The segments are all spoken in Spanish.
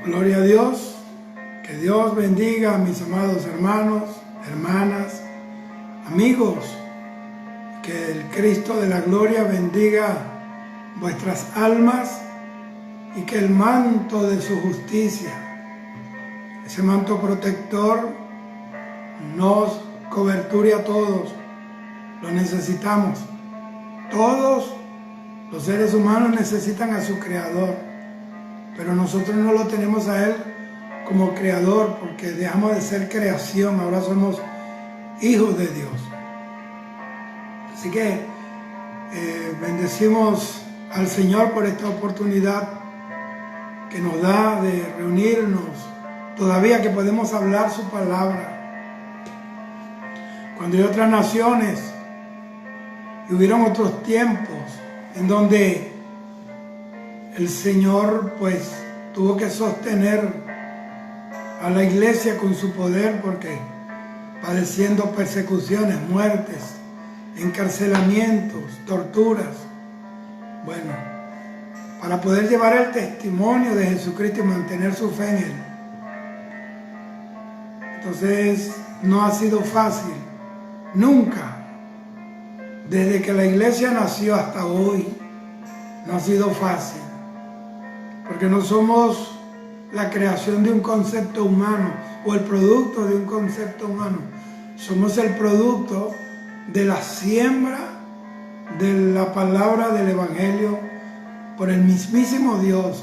Gloria a Dios. Que Dios bendiga a mis amados hermanos, hermanas, amigos. Que el Cristo de la gloria bendiga vuestras almas y que el manto de su justicia, ese manto protector, nos coberture a todos. Lo necesitamos. Todos los seres humanos necesitan a su Creador, pero nosotros no lo tenemos a Él como Creador porque dejamos de ser creación, ahora somos hijos de Dios. Así que bendecimos al Señor por esta oportunidad que nos da de reunirnos, todavía que podemos hablar su palabra. Cuando hay otras naciones y hubieron otros tiempos en donde el Señor pues tuvo que sostener a la iglesia con su poder porque padeciendo persecuciones, muertes, encarcelamientos, torturas. Bueno, para poder llevar el testimonio de Jesucristo y mantener su fe en Él. Entonces no ha sido fácil, nunca. Desde que la iglesia nació hasta hoy, no ha sido fácil, porque no somos la creación de un concepto humano o el producto de un concepto humano. Somos el producto de la siembra de la palabra del Evangelio por el mismísimo Dios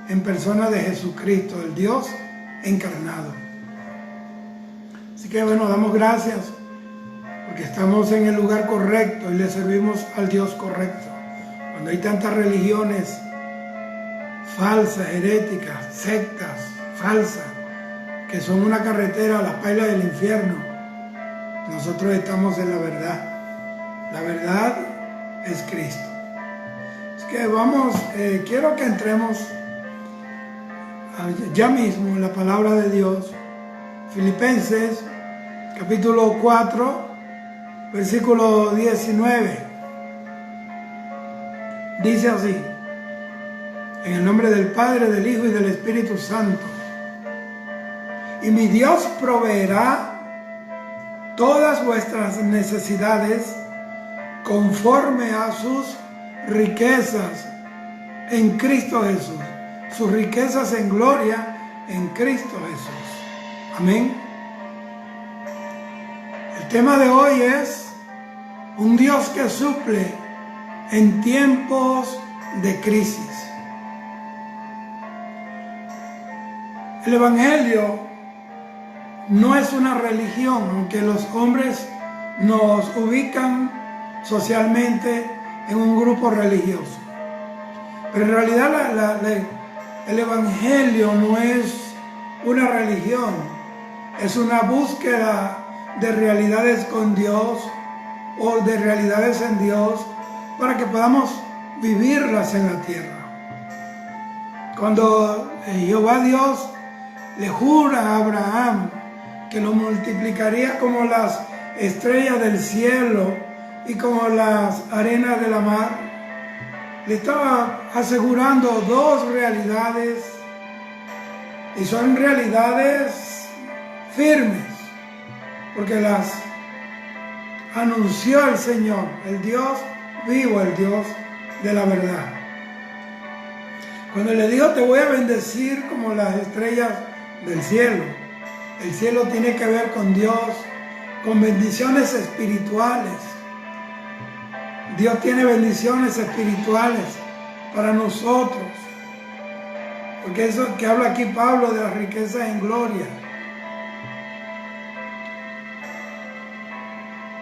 en persona de Jesucristo, el Dios encarnado. Así que bueno, damos gracias porque estamos en el lugar correcto y le servimos al Dios correcto. Cuando hay tantas religiones falsas, heréticas, sectas, falsas, que son una carretera a las pailas del infierno, nosotros estamos en la verdad. La verdad es Cristo. Así que vamos, quiero que entremos ya mismo en la palabra de Dios. Filipenses, capítulo 4, versículo 19. Dice así: en el nombre del Padre, del Hijo y del Espíritu Santo. Y mi Dios proveerá todas vuestras necesidades conforme a sus riquezas en Cristo Jesús. Sus riquezas en gloria en Cristo Jesús. Amén. El tema de hoy es un Dios que suple en tiempos de crisis. El Evangelio no es una religión, aunque los hombres nos ubican socialmente en un grupo religioso. Pero en realidad el Evangelio no es una religión, es una búsqueda de realidades con Dios o de realidades en Dios para que podamos vivirlas en la tierra. Cuando Jehová Dios le jura a Abraham que lo multiplicaría como las estrellas del cielo y como las arenas de la mar, le estaba asegurando dos realidades, y son realidades firmes, porque las anunció el Señor, el Dios vivo, el Dios de la verdad. Cuando le dijo: te voy a bendecir como las estrellas del cielo, el cielo tiene que ver con Dios, con bendiciones espirituales. Dios tiene bendiciones espirituales para nosotros, porque eso que habla aquí Pablo de las riquezas en gloria,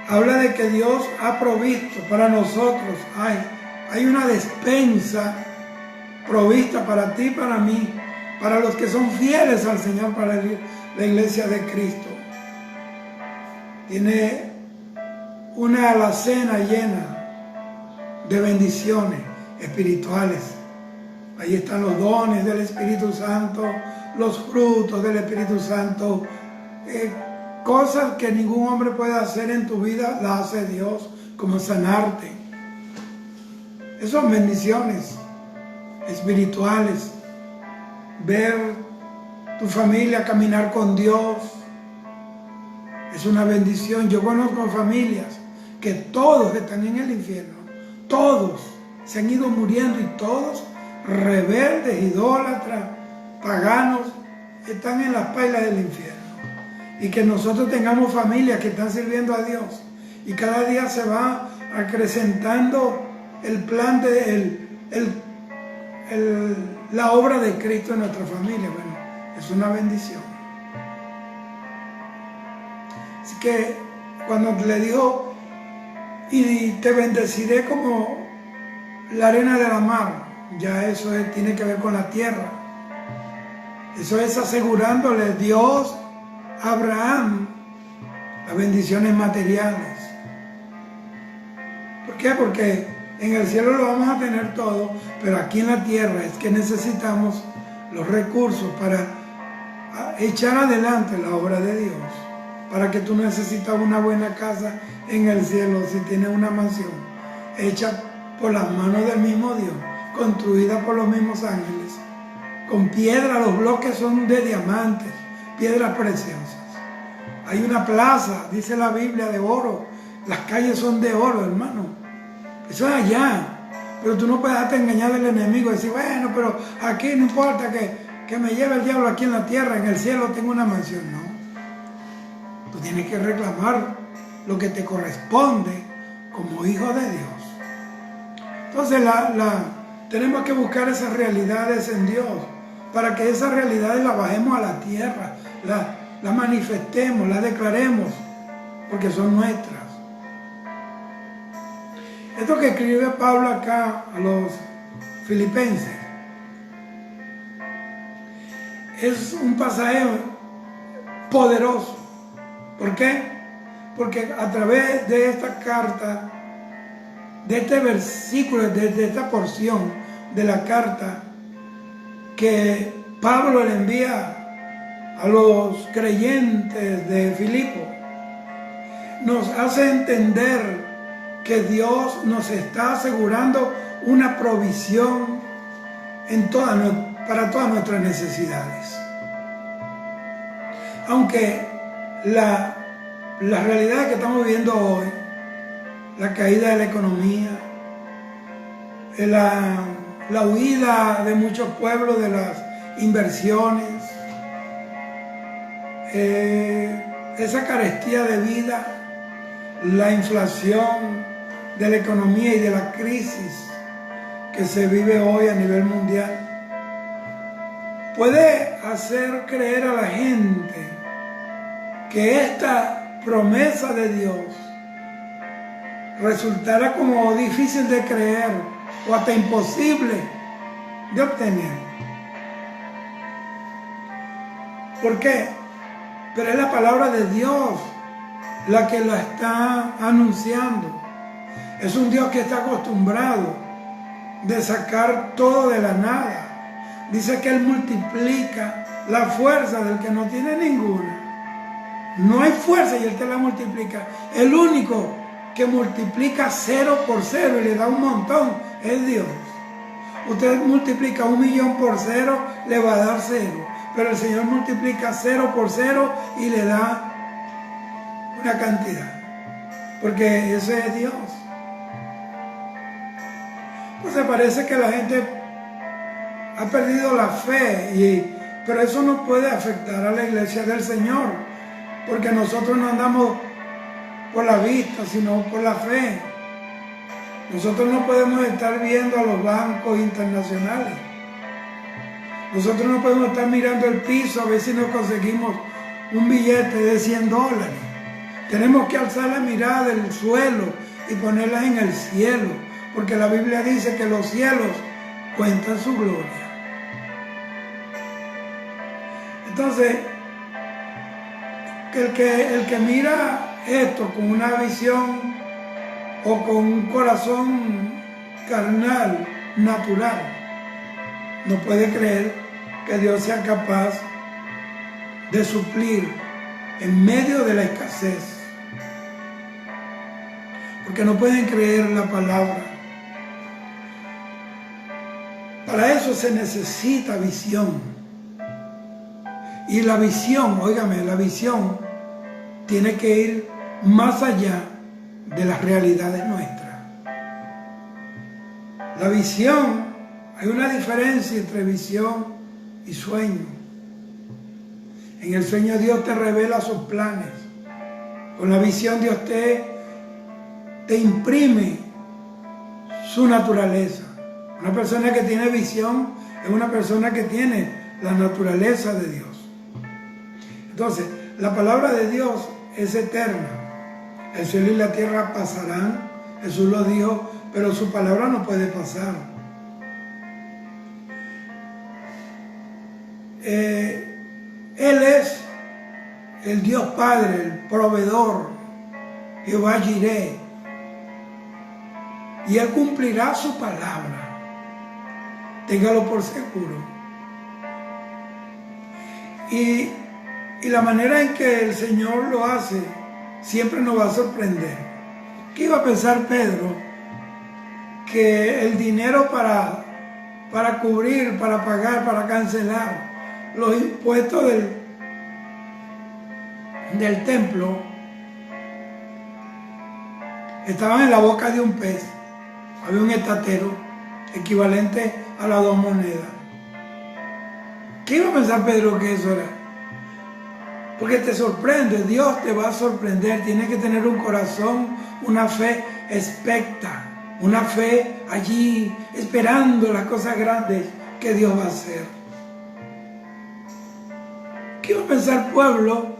habla de que Dios ha provisto para nosotros. Hay una despensa provista para ti y para mí, para los que son fieles al Señor, para la iglesia de Cristo. Tiene una alacena llena de bendiciones espirituales. Ahí están los dones del Espíritu Santo, los frutos del Espíritu Santo, cosas que ningún hombre puede hacer en tu vida, las hace Dios, como sanarte. Esas son bendiciones espirituales. Ver tu familia, caminar con Dios. Es una bendición. Yo conozco familias que todos están en el infierno. Todos se han ido muriendo y todos rebeldes, idólatras, paganos, están en las pailas del infierno. Y que nosotros tengamos familias que están sirviendo a Dios. Y cada día se va acrecentando el plan de la obra de Cristo en nuestra familia. Bueno, es una bendición. Así que cuando le dijo, y te bendeciré como la arena de la mar, ya eso tiene que ver con la tierra. Eso es asegurándole Dios a Abraham las bendiciones materiales. ¿Por qué? Porque en el cielo lo vamos a tener todo, pero aquí en la tierra es que necesitamos los recursos para echar adelante la obra de Dios. Para que tú necesitas una buena casa en el cielo, si tienes una mansión hecha por las manos del mismo Dios, construida por los mismos ángeles, con piedra, los bloques son de diamantes, piedras preciosas. Hay una plaza, dice la Biblia, de oro, las calles son de oro, hermano. Eso es allá, pero tú no puedes dejarte engañar del enemigo y decir, bueno, pero aquí no importa que me lleve el diablo aquí en la tierra, en el cielo tengo una mansión. No, tú tienes que reclamar lo que te corresponde como hijo de Dios. Entonces tenemos que buscar esas realidades en Dios, para que esas realidades las bajemos a la tierra, las manifestemos, las declaremos, porque son nuestras. Esto que escribe Pablo acá a los filipenses es un pasaje poderoso. ¿Por qué? Porque a través de esta carta, de este versículo, de esta porción de la carta que Pablo le envía a los creyentes de Filipo, nos hace entender que Dios nos está asegurando una provisión para todas nuestras necesidades. Aunque la realidad que estamos viviendo hoy, la caída de la economía, la huida de muchos pueblos de las inversiones, esa carestía de vida, la inflación de la economía y de la crisis que se vive hoy a nivel mundial, puede hacer creer a la gente que esta promesa de Dios resultará como difícil de creer o hasta imposible de obtener. ¿Por qué? Pero es la palabra de Dios la que la está anunciando. Es un Dios que está acostumbrado de sacar todo de la nada. Dice que Él multiplica la fuerza del que no tiene ninguna. No hay fuerza y Él te la multiplica. El único que multiplica 0 por 0 y le da un montón es Dios. Usted multiplica 1.000.000 por 0, le va a dar 0. Pero el Señor multiplica 0 por 0 y le da una cantidad. Porque ese es Dios. Entonces parece que la gente ha perdido la fe, pero eso no puede afectar a la iglesia del Señor, porque nosotros no andamos por la vista, sino por la fe. Nosotros no podemos estar viendo a los bancos internacionales. Nosotros no podemos estar mirando el piso a ver si nos conseguimos un billete de $100. Tenemos que alzar la mirada del suelo y ponerla en el cielo, porque la Biblia dice que los cielos cuentan su gloria. Entonces, el que mira esto con una visión o con un corazón carnal, natural, no puede creer que Dios sea capaz de suplir en medio de la escasez, porque no pueden creer la palabra. Para eso se necesita visión. Y la visión, óigame, la visión tiene que ir más allá de las realidades nuestras. La visión, hay una diferencia entre visión y sueño. En el sueño Dios te revela sus planes. Con la visión Dios te imprime su naturaleza. Una persona que tiene visión es una persona que tiene la naturaleza de Dios. Entonces, la palabra de Dios es eterna. El cielo y la tierra pasarán, Jesús lo dijo, pero su palabra no puede pasar. Él es el Dios Padre, el proveedor, Jehová Jireh, y Él cumplirá su palabra. Téngalo por seguro. Y la manera en que el Señor lo hace siempre nos va a sorprender. ¿Qué iba a pensar Pedro? Que el dinero para cubrir, para pagar, para cancelar los impuestos del templo estaban en la boca de un pez. Había un estatero equivalente a las 2 monedas. ¿Qué iba a pensar Pedro que eso era? Porque te sorprende, Dios te va a sorprender. Tienes que tener un corazón, una fe expecta, una fe allí esperando las cosas grandes que Dios va a hacer. ¿Qué iba a pensar pueblo?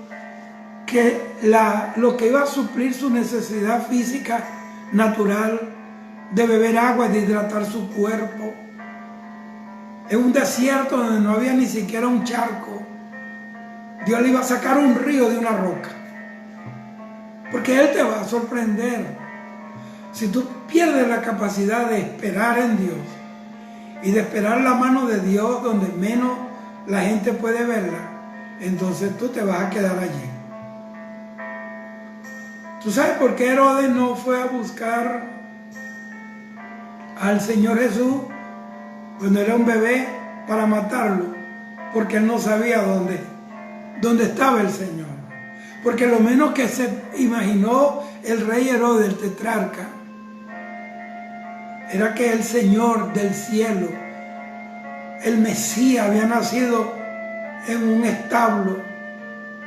Que lo que iba a suplir su necesidad física natural de beber agua y de hidratar su cuerpo en un desierto donde no había ni siquiera un charco, Dios le iba a sacar un río de una roca, porque Él te va a sorprender. Si tú pierdes la capacidad de esperar en Dios y de esperar la mano de Dios donde menos la gente puede verla, entonces tú te vas a quedar allí. ¿Tú sabes por qué Herodes no fue a buscar al Señor Jesús cuando era un bebé para matarlo? Porque él no sabía dónde estaba el Señor. Porque lo menos que se imaginó el rey Herodes, el tetrarca, era que el Señor del cielo, el Mesías, había nacido en un establo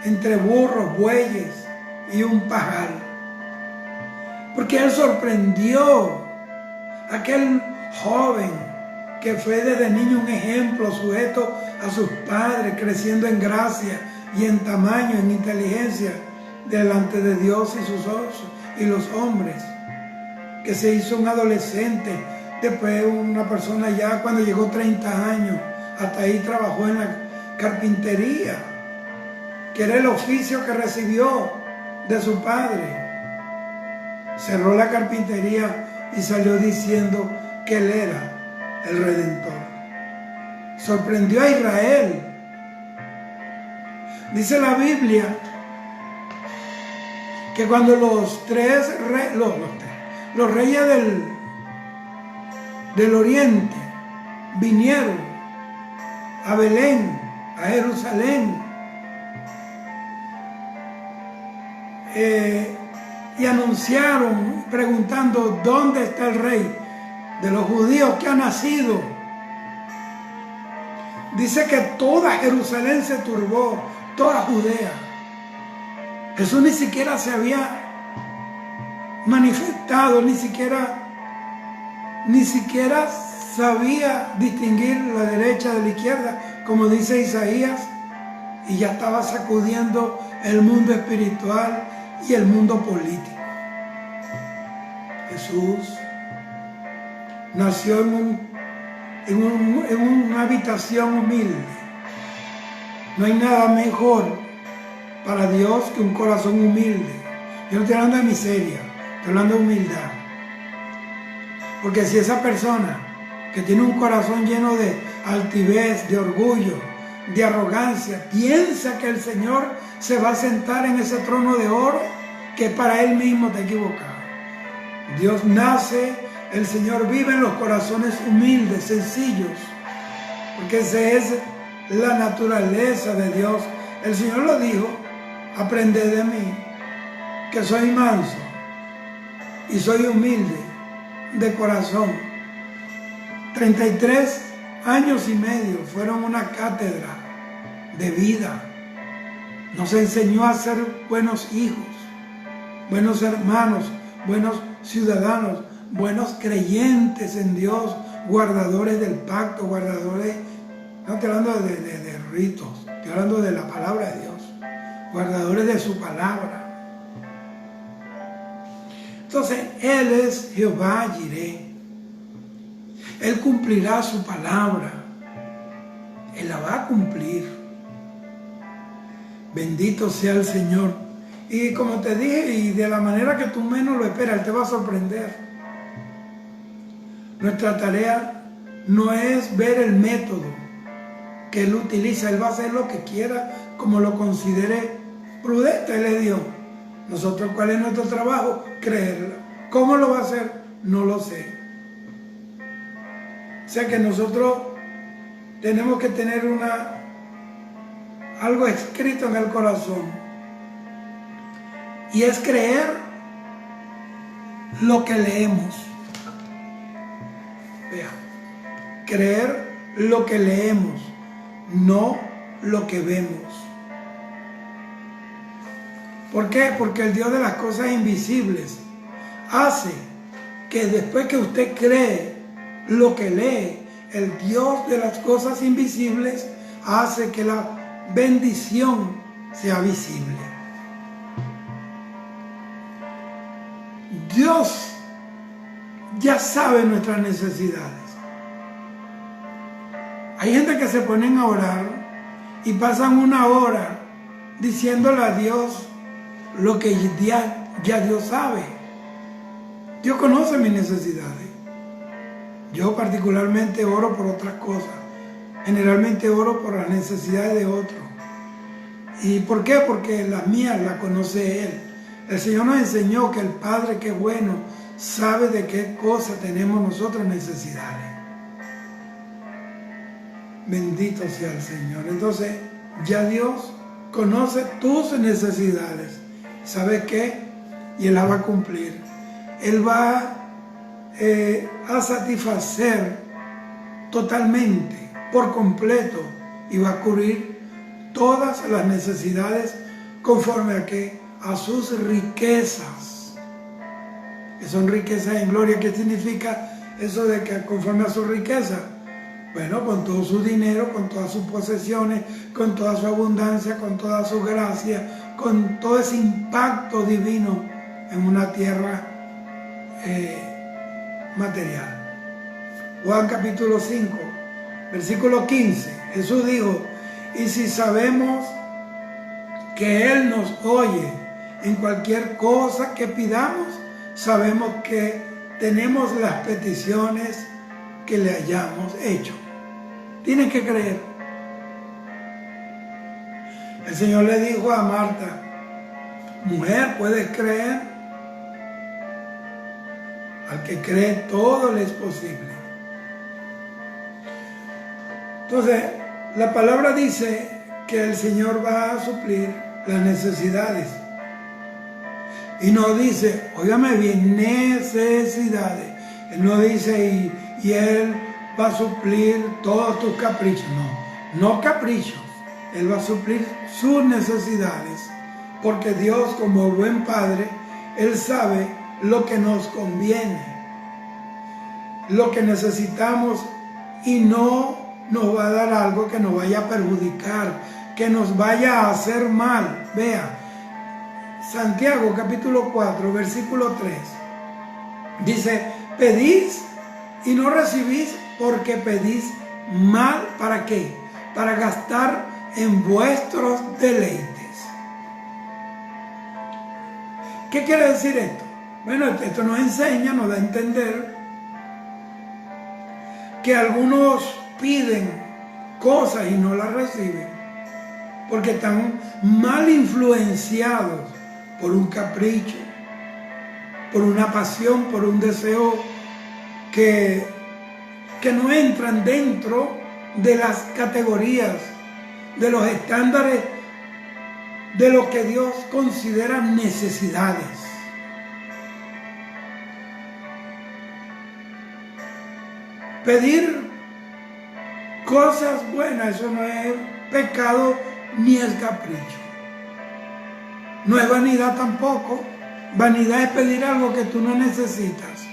entre burros, bueyes y un pajar. Porque Él sorprendió a aquel joven que fue desde niño un ejemplo sujeto a sus padres, creciendo en gracia y en tamaño, en inteligencia, delante de Dios y los hombres, que se hizo un adolescente, después una persona ya cuando llegó 30 años, hasta ahí trabajó en la carpintería, que era el oficio que recibió de su padre. Cerró la carpintería y salió diciendo que Él era el Redentor. Sorprendió a Israel. Dice la Biblia que cuando los reyes del oriente vinieron a Belén, a Jerusalén, y anunciaron preguntando ¿dónde está el rey de los judíos que ha nacido? Dice que toda Jerusalén se turbó, toda Judea. Jesús ni siquiera se había manifestado, ni siquiera sabía distinguir la derecha de la izquierda, como dice Isaías, y ya estaba sacudiendo el mundo espiritual y el mundo político. Jesús nació en una habitación humilde. No hay nada mejor para Dios que un corazón humilde. Yo no estoy hablando de miseria, estoy hablando de humildad. Porque si esa persona que tiene un corazón lleno de altivez, de orgullo, de arrogancia, piensa que el Señor se va a sentar en ese trono de oro, que para Él mismo está equivocado. Dios nace, el Señor vive en los corazones humildes, sencillos, porque ese es la naturaleza de Dios. El Señor lo dijo: aprended de mí, que soy manso y soy humilde de corazón. 33 años y medio fueron una cátedra de vida. Nos enseñó a ser buenos hijos, buenos hermanos, buenos ciudadanos, buenos creyentes en Dios, guardadores del pacto, guardadores, no estoy hablando de ritos, estoy hablando de la palabra de Dios, guardadores de su palabra. Entonces, Él es Jehová Jireh. Él cumplirá su palabra. Él la va a cumplir. Bendito sea el Señor. Y como te dije, y de la manera que tú menos lo esperas, Él te va a sorprender. Nuestra tarea no es ver el método que Él utiliza. Él va a hacer lo que quiera, como lo considere prudente. Él es Dios. Nosotros, ¿cuál es nuestro trabajo? Creerlo. ¿Cómo lo va a hacer? No lo sé. O sea que nosotros tenemos que tener algo escrito en el corazón. Y es creer lo que leemos. Vea, creer lo que leemos, no lo que vemos. ¿Por qué? Porque el Dios de las cosas invisibles hace que después que usted cree lo que lee, el Dios de las cosas invisibles hace que la bendición sea visible. Dios ya sabe nuestras necesidades. Hay gente que se ponen a orar y pasan una hora diciéndole a Dios lo que ya Dios sabe. Dios conoce mis necesidades. Yo particularmente oro por otras cosas. Generalmente oro por las necesidades de otros. ¿Y por qué? Porque las mías las conoce Él. El Señor nos enseñó que el Padre, que es bueno, sabe de qué cosa tenemos nosotros necesidades. Bendito sea el Señor. Entonces, ya Dios conoce tus necesidades. ¿Sabe qué? Y Él la va a cumplir. Él va a satisfacer totalmente, por completo, y va a cubrir todas las necesidades conforme a qué? A sus riquezas. Que son riquezas en gloria. ¿Qué significa eso de que conforme a su riqueza? Bueno, con todo su dinero, con todas sus posesiones, con toda su abundancia, con toda su gracia, con todo ese impacto divino en una tierra material. Juan capítulo 5, versículo 15. Jesús dijo: y si sabemos que Él nos oye en cualquier cosa que pidamos, sabemos que tenemos las peticiones que le hayamos hecho. Tienes que creer. El Señor le dijo a Marta: mujer, ¿puedes creer? Al que cree todo le es posible. Entonces, la palabra dice que el Señor va a suplir las necesidades. Y no dice, óigame bien, necesidades. Él no dice y Él va a suplir todos tus caprichos. No caprichos. Él va a suplir sus necesidades. Porque Dios, como buen Padre, Él sabe lo que nos conviene, lo que necesitamos, y no nos va a dar algo que nos vaya a perjudicar, que nos vaya a hacer mal. Vea, Santiago capítulo 4, versículo 3. Dice: pedís y no recibís porque pedís mal. ¿Para qué? Para gastar en vuestros deleites. ¿Qué quiere decir esto? Bueno, esto nos enseña, nos da a entender que algunos piden cosas y no las reciben porque están mal influenciados por un capricho, por una pasión, por un deseo que no entran dentro de las categorías de los estándares de lo que Dios considera necesidades. Pedir cosas buenas, eso no es pecado ni es capricho. No es vanidad tampoco. Vanidad es pedir algo que tú no necesitas.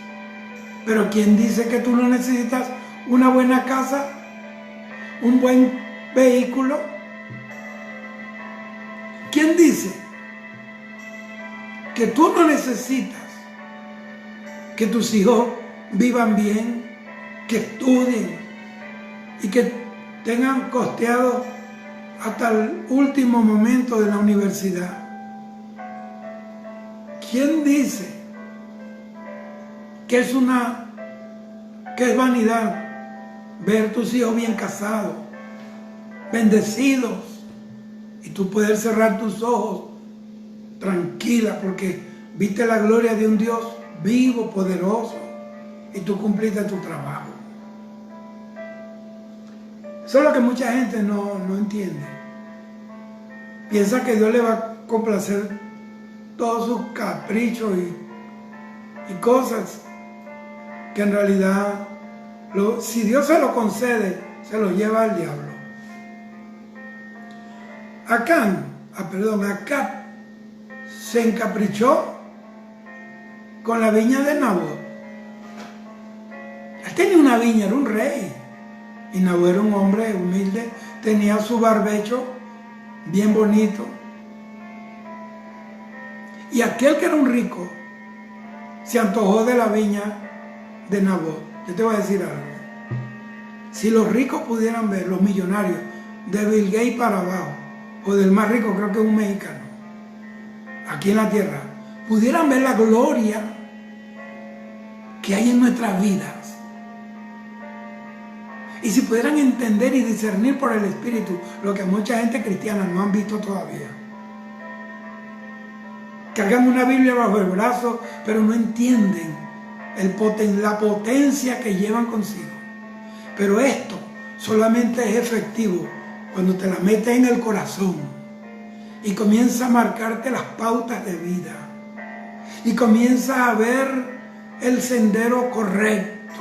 Pero ¿quién dice que tú no necesitas una buena casa? ¿Un buen vehículo? ¿Quién dice que tú no necesitas que tus hijos vivan bien, que estudien y que tengan costeado hasta el último momento de la universidad? ¿Quién dice que es vanidad ver tus hijos bien casados, bendecidos, y tú poder cerrar tus ojos tranquila porque viste la gloria de un Dios vivo, poderoso, y tú cumpliste tu trabajo? Eso es lo que mucha gente no entiende. Piensa que Dios le va a complacer todos sus caprichos y cosas que en realidad, si Dios se lo concede, se lo lleva al diablo. Acab se encaprichó con la viña de Nabot. Él tenía una viña, era un rey. Y Nabot era un hombre humilde, tenía su barbecho bien bonito. Y aquel que era un rico se antojó de la viña de Nabot. Yo te voy a decir algo. Si los ricos pudieran ver, los millonarios, de Bill Gates para abajo, o del más rico, creo que es un mexicano, aquí en la tierra, pudieran ver la gloria que hay en nuestras vidas, y si pudieran entender y discernir por el Espíritu lo que mucha gente cristiana no han visto todavía, cargan una Biblia bajo el brazo, pero no entienden la potencia que llevan consigo. Pero esto solamente es efectivo cuando te la metes en el corazón y comienza a marcarte las pautas de vida y comienzas a ver el sendero correcto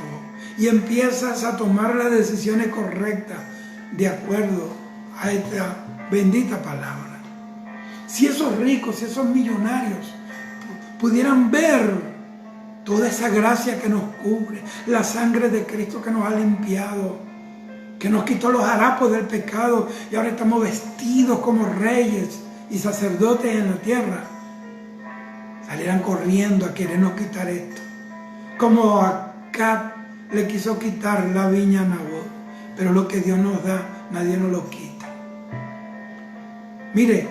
y empiezas a tomar las decisiones correctas de acuerdo a esta bendita palabra. Si esos ricos, si esos millonarios pudieran ver toda esa gracia que nos cubre, la sangre de Cristo que nos ha limpiado, que nos quitó los harapos del pecado y ahora estamos vestidos como reyes y sacerdotes en la tierra, salieran corriendo a querernos quitar esto, como Acab le quiso quitar la viña a Nabot. Pero lo que Dios nos da, nadie nos lo quita. Mire,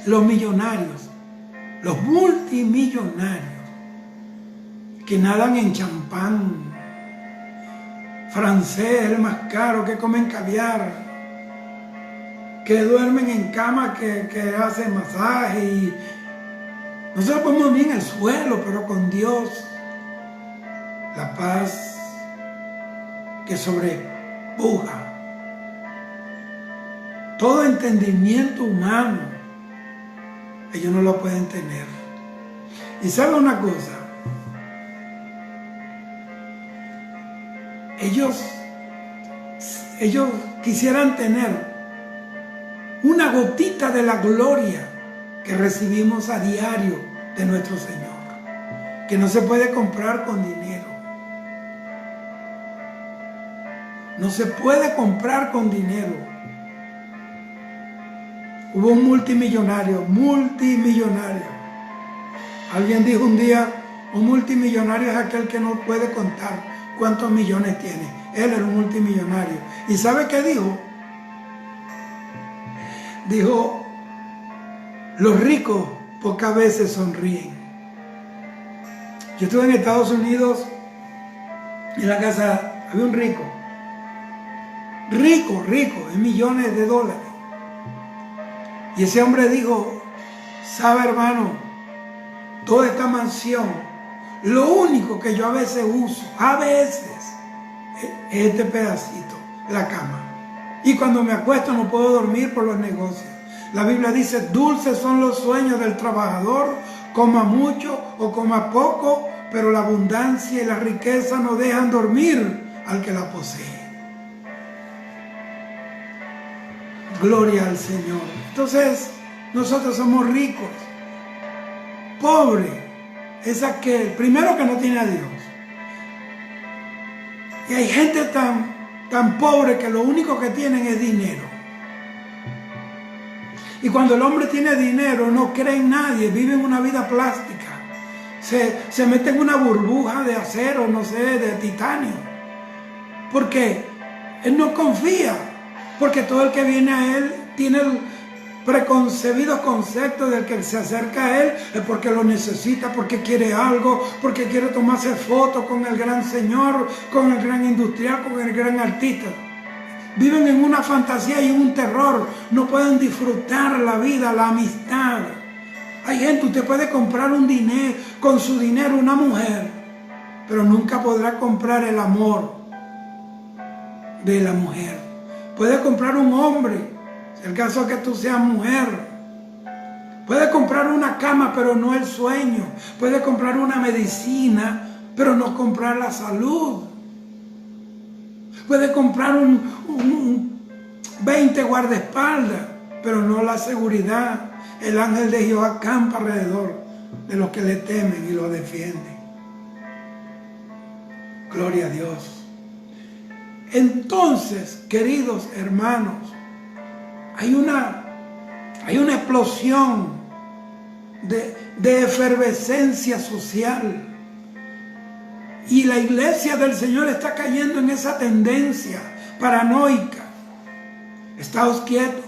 los millonarios, los multimillonarios que nadan en champán francés, el más caro, que comen caviar, que duermen en cama, que hacen masaje, y nosotros podemos dormir en el suelo, pero con Dios la paz que sobrepuja todo entendimiento humano, ellos no lo pueden tener. Y sabe una cosa, ellos quisieran tener una gotita de la gloria que recibimos a diario de nuestro Señor, que no se puede comprar con dinero. No se puede comprar con dinero. Hubo un multimillonario. Alguien dijo un día, un multimillonario es aquel que no puede contar cuántos millones tiene. Él era un multimillonario. ¿Y sabe qué dijo? Dijo, los ricos pocas veces sonríen. Yo estuve en Estados Unidos, en la casa había un rico, en millones de dólares. Y ese hombre dijo, sabe hermano, toda esta mansión, lo único que yo a veces uso, es este pedacito, la cama. Y cuando me acuesto no puedo dormir por los negocios. La Biblia dice, dulces son los sueños del trabajador, coma mucho o coma poco, pero la abundancia y la riqueza no dejan dormir al que la posee. Gloria al Señor. Entonces, nosotros somos ricos. Pobre es aquel, primero, que no tiene a Dios. Y hay gente tan pobre que lo único que tienen es dinero. Y cuando el hombre tiene dinero, no cree en nadie, vive en una vida plástica. Se mete en una burbuja de acero, no sé, de titanio. Porque él no confía. Porque todo el que viene a él tiene el preconcebido concepto del que se acerca a él es porque lo necesita, porque quiere algo, porque quiere tomarse fotos con el gran señor, con el gran industrial, con el gran artista. Viven en una fantasía y un terror. No pueden disfrutar la vida, la amistad. Hay gente, usted puede comprar con su dinero una mujer, pero nunca podrá comprar el amor de la mujer. Puede comprar un hombre, si el caso es que tú seas mujer. Puede comprar una cama, pero no el sueño. Puede comprar una medicina, pero no comprar la salud. Puede comprar un 20 guardaespaldas, pero no la seguridad. El ángel de Jehová acampa alrededor de los que le temen y lo defienden. Gloria a Dios. Entonces, queridos hermanos, hay una explosión de efervescencia social. Y la iglesia del Señor está cayendo en esa tendencia paranoica. Estáos quietos.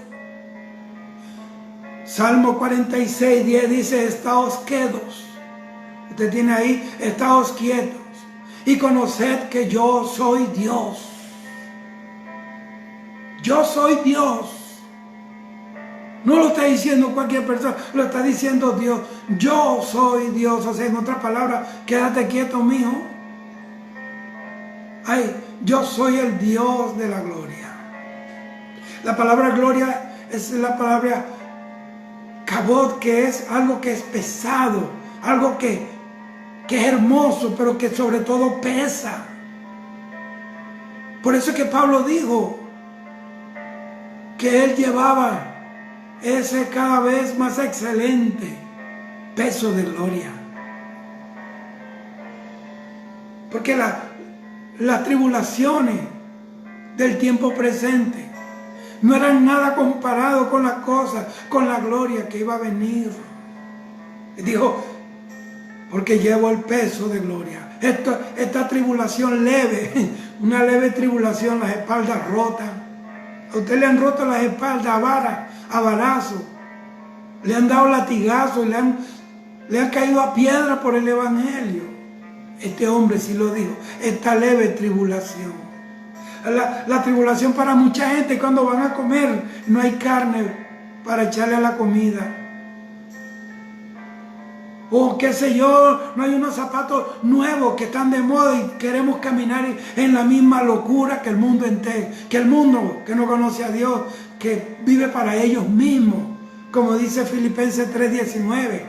Salmo 46, 10 dice, estáos quietos. Usted tiene ahí, estáos quietos. Y conoced que yo soy Dios. Yo soy Dios. No lo está diciendo cualquier persona, lo está diciendo Dios. Yo soy Dios. O sea, en otras palabras, quédate quieto, mijo. Ay, yo soy el Dios de la gloria. La palabra gloria es la palabra kabod, que es algo que es pesado, algo que es hermoso, pero que sobre todo pesa. Por eso es que Pablo dijo que él llevaba ese cada vez más excelente peso de gloria. Porque las tribulaciones del tiempo presente no eran nada comparado con las cosas, con la gloria que iba a venir. Dijo, porque llevo el peso de gloria. Esta tribulación leve, una leve tribulación, las espaldas rotas. A usted le han roto las espaldas a varazos, le han dado latigazos, le han caído a piedra por el evangelio. Este hombre sí lo dijo, esta leve tribulación. La tribulación para mucha gente, cuando van a comer, no hay carne para echarle a la comida. O qué sé yo, no hay unos zapatos nuevos que están de moda y queremos caminar en la misma locura que el mundo entero. Que el mundo que no conoce a Dios, que vive para ellos mismos. Como dice Filipenses 3:19.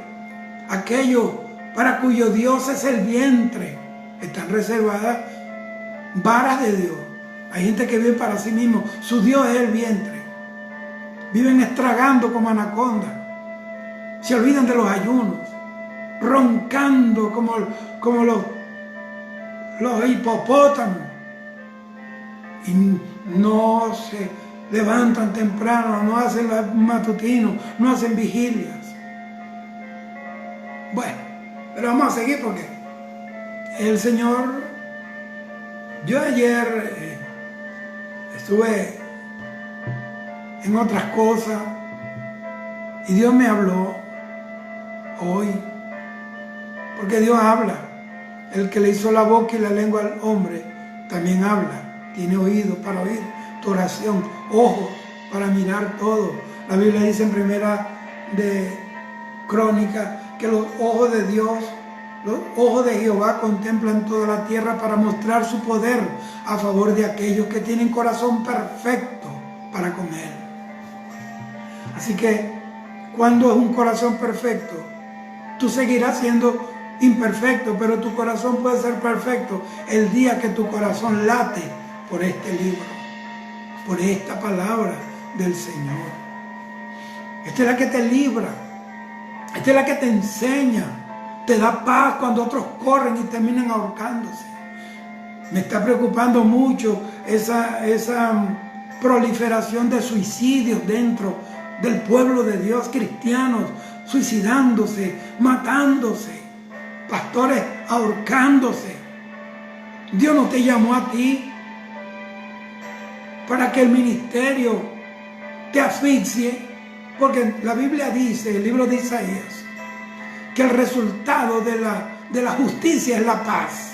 Aquellos para cuyo Dios es el vientre, están reservadas varas de Dios. Hay gente que vive para sí mismo. Su Dios es el vientre. Viven estragando como anaconda. Se olvidan de los ayunos. Roncando como los hipopótamos. Y no se levantan temprano, no hacen matutinos, no hacen vigilias. Bueno, pero vamos a seguir porque el Señor, yo ayer estuve en otras cosas y Dios me habló hoy. Porque Dios habla. El que le hizo la boca y la lengua al hombre también habla. Tiene oídos para oír tu oración, ojos para mirar todo. La Biblia dice en Primera de Crónica que los ojos de Dios, los ojos de Jehová contemplan toda la tierra para mostrar su poder a favor de aquellos que tienen corazón perfecto para con Él. Así que cuando es un corazón perfecto, tú seguirás siendo imperfecto, pero tu corazón puede ser perfecto el día que tu corazón late por este libro, por esta palabra del Señor. Esta es la que te libra, esta es la que te enseña, te da paz cuando otros corren y terminan ahorcándose. Me está preocupando mucho esa proliferación de suicidios dentro del pueblo de Dios, cristianos suicidándose, matándose, pastores ahorcándose. Dios no te llamó a ti para que el ministerio te asfixie, porque la Biblia dice, el libro de Isaías, que el resultado de la justicia es la paz.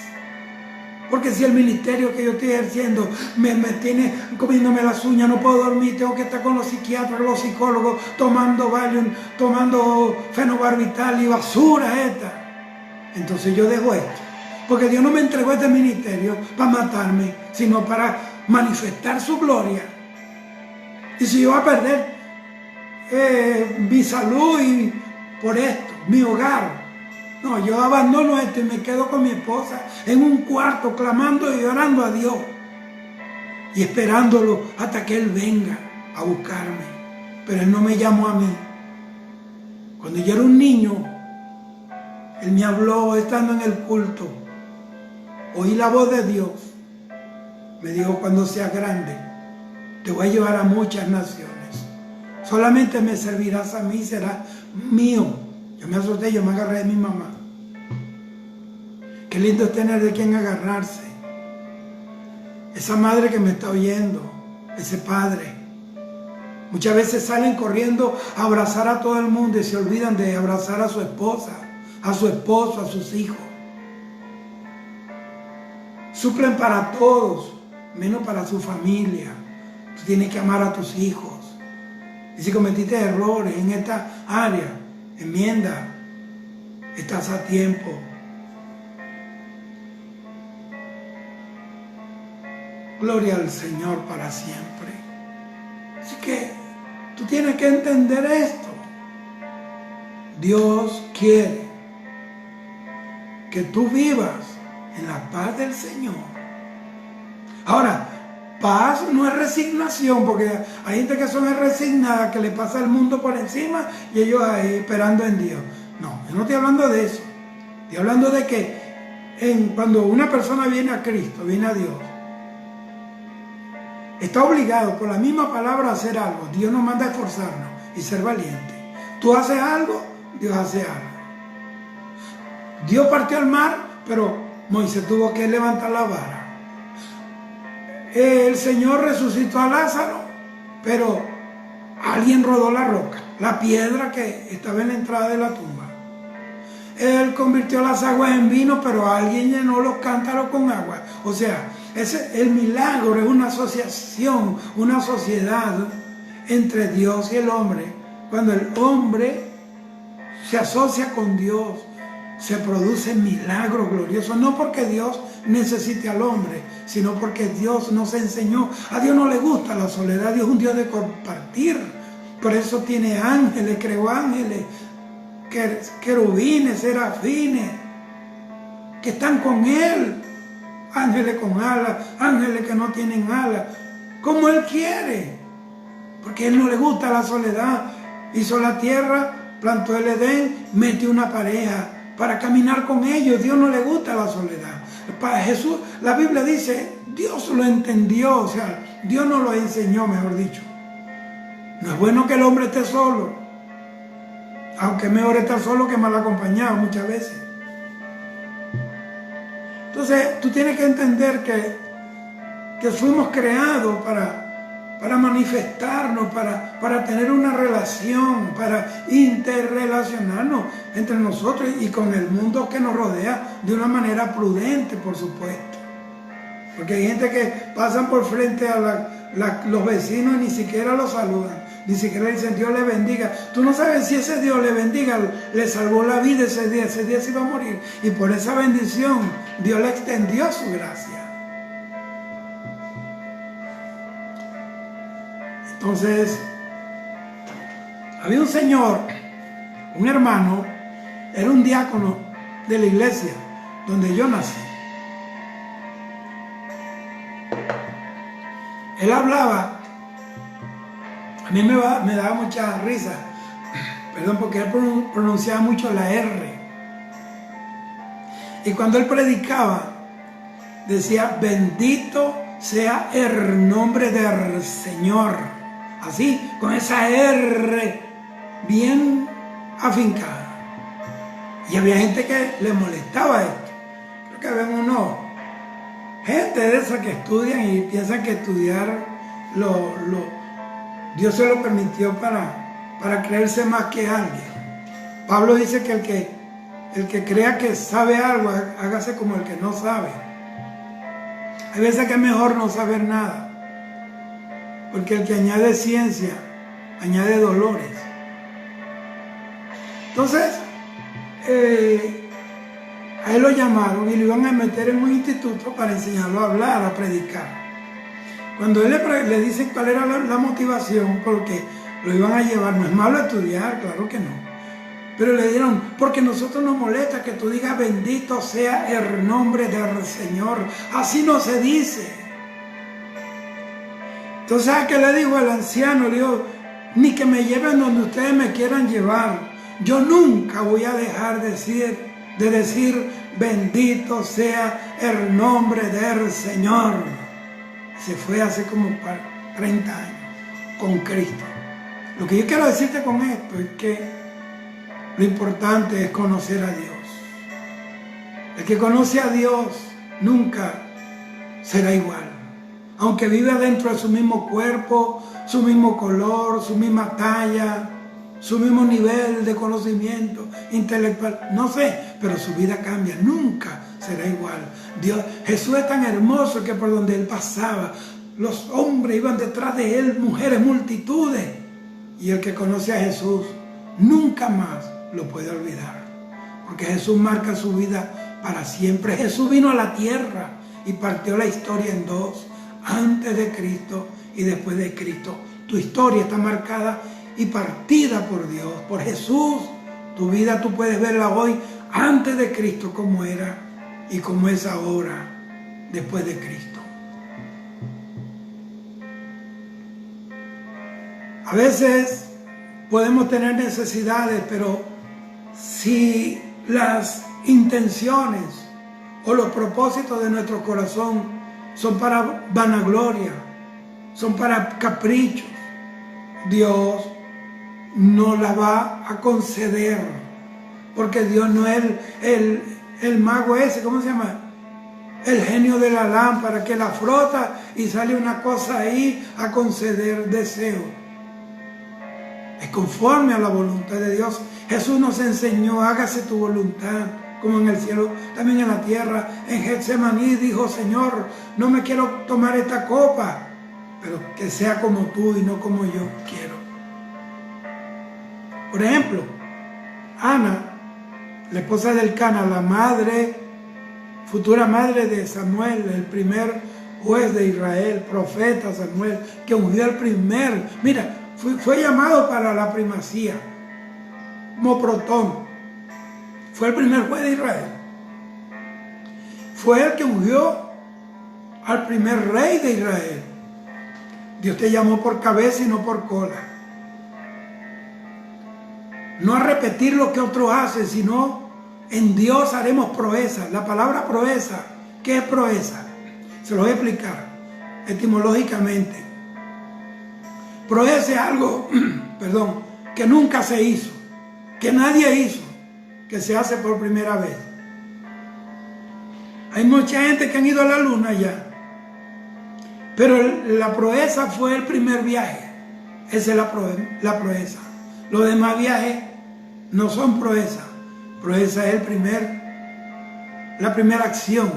Porque si el ministerio que yo estoy ejerciendo me tiene comiéndome las uñas, no puedo dormir, tengo que estar con los psiquiatras, los psicólogos, tomando Valium, tomando fenobarbital y basura esta, entonces yo dejo esto. Porque Dios no me entregó este ministerio para matarme, sino para manifestar su gloria. Y si yo voy a perder mi salud y por esto, mi hogar, no, yo abandono esto y me quedo con mi esposa en un cuarto clamando y orando a Dios y esperándolo hasta que Él venga a buscarme. Pero Él no me llamó a mí. Cuando yo era un niño, Él me habló estando en el culto. Oí la voz de Dios. Me dijo, cuando seas grande, te voy a llevar a muchas naciones. Solamente me servirás a mí, serás mío. Yo me asusté, yo me agarré de mi mamá. Qué lindo es tener de quien agarrarse. Esa madre que me está oyendo, ese padre. Muchas veces salen corriendo a abrazar a todo el mundo y se olvidan de abrazar a su esposa, a su esposo, a sus hijos. Suplen para todos, menos para su familia. Tú tienes que amar a tus hijos. Y si cometiste errores en esta área, enmienda, estás a tiempo. Gloria al Señor para siempre. Así que tú tienes que entender esto. Dios quiere que tú vivas en la paz del Señor. Ahora, paz no es resignación, porque hay gente que son resignadas, que le pasa el mundo por encima y ellos ahí esperando en Dios. No, yo no estoy hablando de eso. Estoy hablando de que cuando una persona viene a Cristo, viene a Dios, está obligado por la misma palabra a hacer algo. Dios nos manda a esforzarnos y ser valientes. Tú haces algo, Dios hace algo. Dios partió el mar, pero Moisés tuvo que levantar la vara. El Señor resucitó a Lázaro, pero alguien rodó la roca, la piedra que estaba en la entrada de la tumba. Él convirtió las aguas en vino, pero alguien llenó los cántaros con agua. O sea, el milagro es una asociación, una sociedad entre Dios y el hombre. Cuando el hombre se asocia con Dios, se producen milagros gloriosos, no porque Dios necesite al hombre, sino porque Dios nos enseñó. A Dios no le gusta la soledad, Dios es un Dios de compartir. Por eso tiene ángeles, creó ángeles, querubines, serafines, que están con Él. Ángeles con alas, ángeles que no tienen alas, como Él quiere, porque a Él no le gusta la soledad. Hizo la tierra, plantó el Edén, metió una pareja para caminar con ellos. Dios no le gusta la soledad. Para Jesús, la Biblia dice, Dios lo entendió, o sea, Dios nos lo enseñó, mejor dicho. No es bueno que el hombre esté solo, aunque es mejor estar solo que mal acompañado muchas veces. Entonces, tú tienes que entender que fuimos creados para manifestarnos, para tener una relación, para interrelacionarnos entre nosotros y con el mundo que nos rodea de una manera prudente, por supuesto. Porque hay gente que pasan por frente a los vecinos y ni siquiera los saludan, ni siquiera dicen Dios le bendiga. Tú no sabes si ese Dios le bendiga, le salvó la vida ese día se iba a morir. Y por esa bendición Dios le extendió su gracia. Entonces, había un señor, un hermano, era un diácono de la iglesia donde yo nací. Él hablaba, a mí me daba mucha risa, perdón, porque él pronunciaba mucho la R. Y cuando él predicaba, decía, bendito sea el nombre del Señor. Así, con esa R bien afincada. Y había gente que le molestaba esto. Creo que ven gente de esas que estudian y piensan que estudiar Dios se lo permitió para creerse más que alguien. Pablo dice que el que crea que sabe algo, hágase como el que no sabe. Hay veces que es mejor no saber nada, porque el que añade ciencia, añade dolores. Entonces, a él lo llamaron y lo iban a meter en un instituto para enseñarlo a hablar, a predicar. Cuando él le dicen cuál era la motivación, porque lo iban a llevar, no es malo estudiar, claro que no. Pero le dieron, porque a nosotros nos molesta que tú digas bendito sea el nombre del Señor. Así no se dice. Entonces, ¿a qué le dijo el anciano? Le dijo, ni que me lleven donde ustedes me quieran llevar. Yo nunca voy a dejar de decir bendito sea el nombre del Señor. Se fue hace como 30 años con Cristo. Lo que yo quiero decirte con esto es que lo importante es conocer a Dios. El que conoce a Dios nunca será igual. Aunque viva dentro de su mismo cuerpo, su mismo color, su misma talla, su mismo nivel de conocimiento intelectual, no sé, pero su vida cambia, nunca será igual. Jesús es tan hermoso que por donde él pasaba, los hombres iban detrás de él, mujeres, multitudes. Y el que conoce a Jesús nunca más lo puede olvidar, porque Jesús marca su vida para siempre. Jesús vino a la tierra y partió la historia en dos, antes de Cristo y después de Cristo. Tu historia está marcada y partida por Dios, por Jesús. Tu vida tú puedes verla hoy antes de Cristo como era y como es ahora después de Cristo. A veces podemos tener necesidades, pero si las intenciones o los propósitos de nuestro corazón son para vanagloria, son para caprichos, Dios no la va a conceder, porque Dios no es el mago ese, ¿cómo se llama? El genio de la lámpara que la frota y sale una cosa ahí a conceder deseo. Es conforme a la voluntad de Dios. Jesús nos enseñó, hágase tu voluntad, como en el cielo, también en la tierra. En Getsemaní dijo, Señor, no me quiero tomar esta copa, pero que sea como tú y no como yo quiero. Por ejemplo, Ana, la esposa del Cana, la madre, futura madre de Samuel, el primer juez de Israel, profeta Samuel, que ungió al primer, mira, fue llamado para la primacía, como Protón. Fue el primer juez de Israel. Fue el que ungió al primer rey de Israel. Dios te llamó por cabeza y no por cola. No a repetir lo que otros hacen, sino en Dios haremos proezas. La palabra proeza, ¿qué es proeza? Se lo voy a explicar etimológicamente. Proeza es algo, que nunca se hizo, que nadie hizo, que se hace por primera vez. Hay mucha gente que han ido a la luna ya, pero la proeza fue el primer viaje. Esa es la proeza. Los demás viajes no son proeza. Proeza es la primera acción,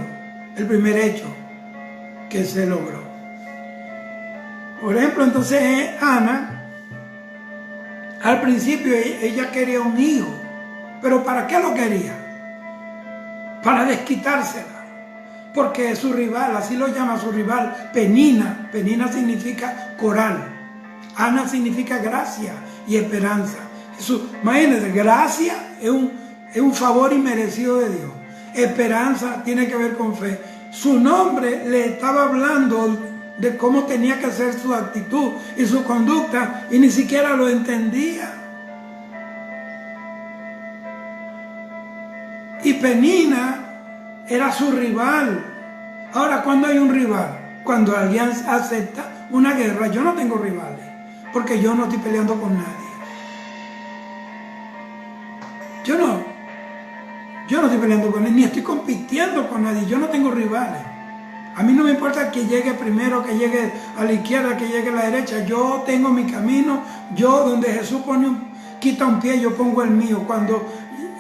el primer hecho que se logró. Por ejemplo, entonces Ana, al principio ella quería un hijo, pero ¿para qué lo quería? Para desquitársela, porque su rival, así lo llama su rival, Penina. Penina significa coral. Ana significa gracia y esperanza. Imagínense, gracia es un favor inmerecido de Dios. Esperanza tiene que ver con fe. Su nombre le estaba hablando de cómo tenía que ser su actitud y su conducta, y ni siquiera lo entendía. Y Penina era su rival. Ahora, ¿cuándo hay un rival? Cuando alguien acepta una guerra. Yo no tengo rivales, porque yo no estoy peleando con nadie. Yo no estoy peleando con nadie, ni estoy compitiendo con nadie. Yo no tengo rivales. A mí no me importa que llegue primero, que llegue a la izquierda, que llegue a la derecha. Yo tengo mi camino. Yo, donde Jesús quita un pie, yo pongo el mío. Cuando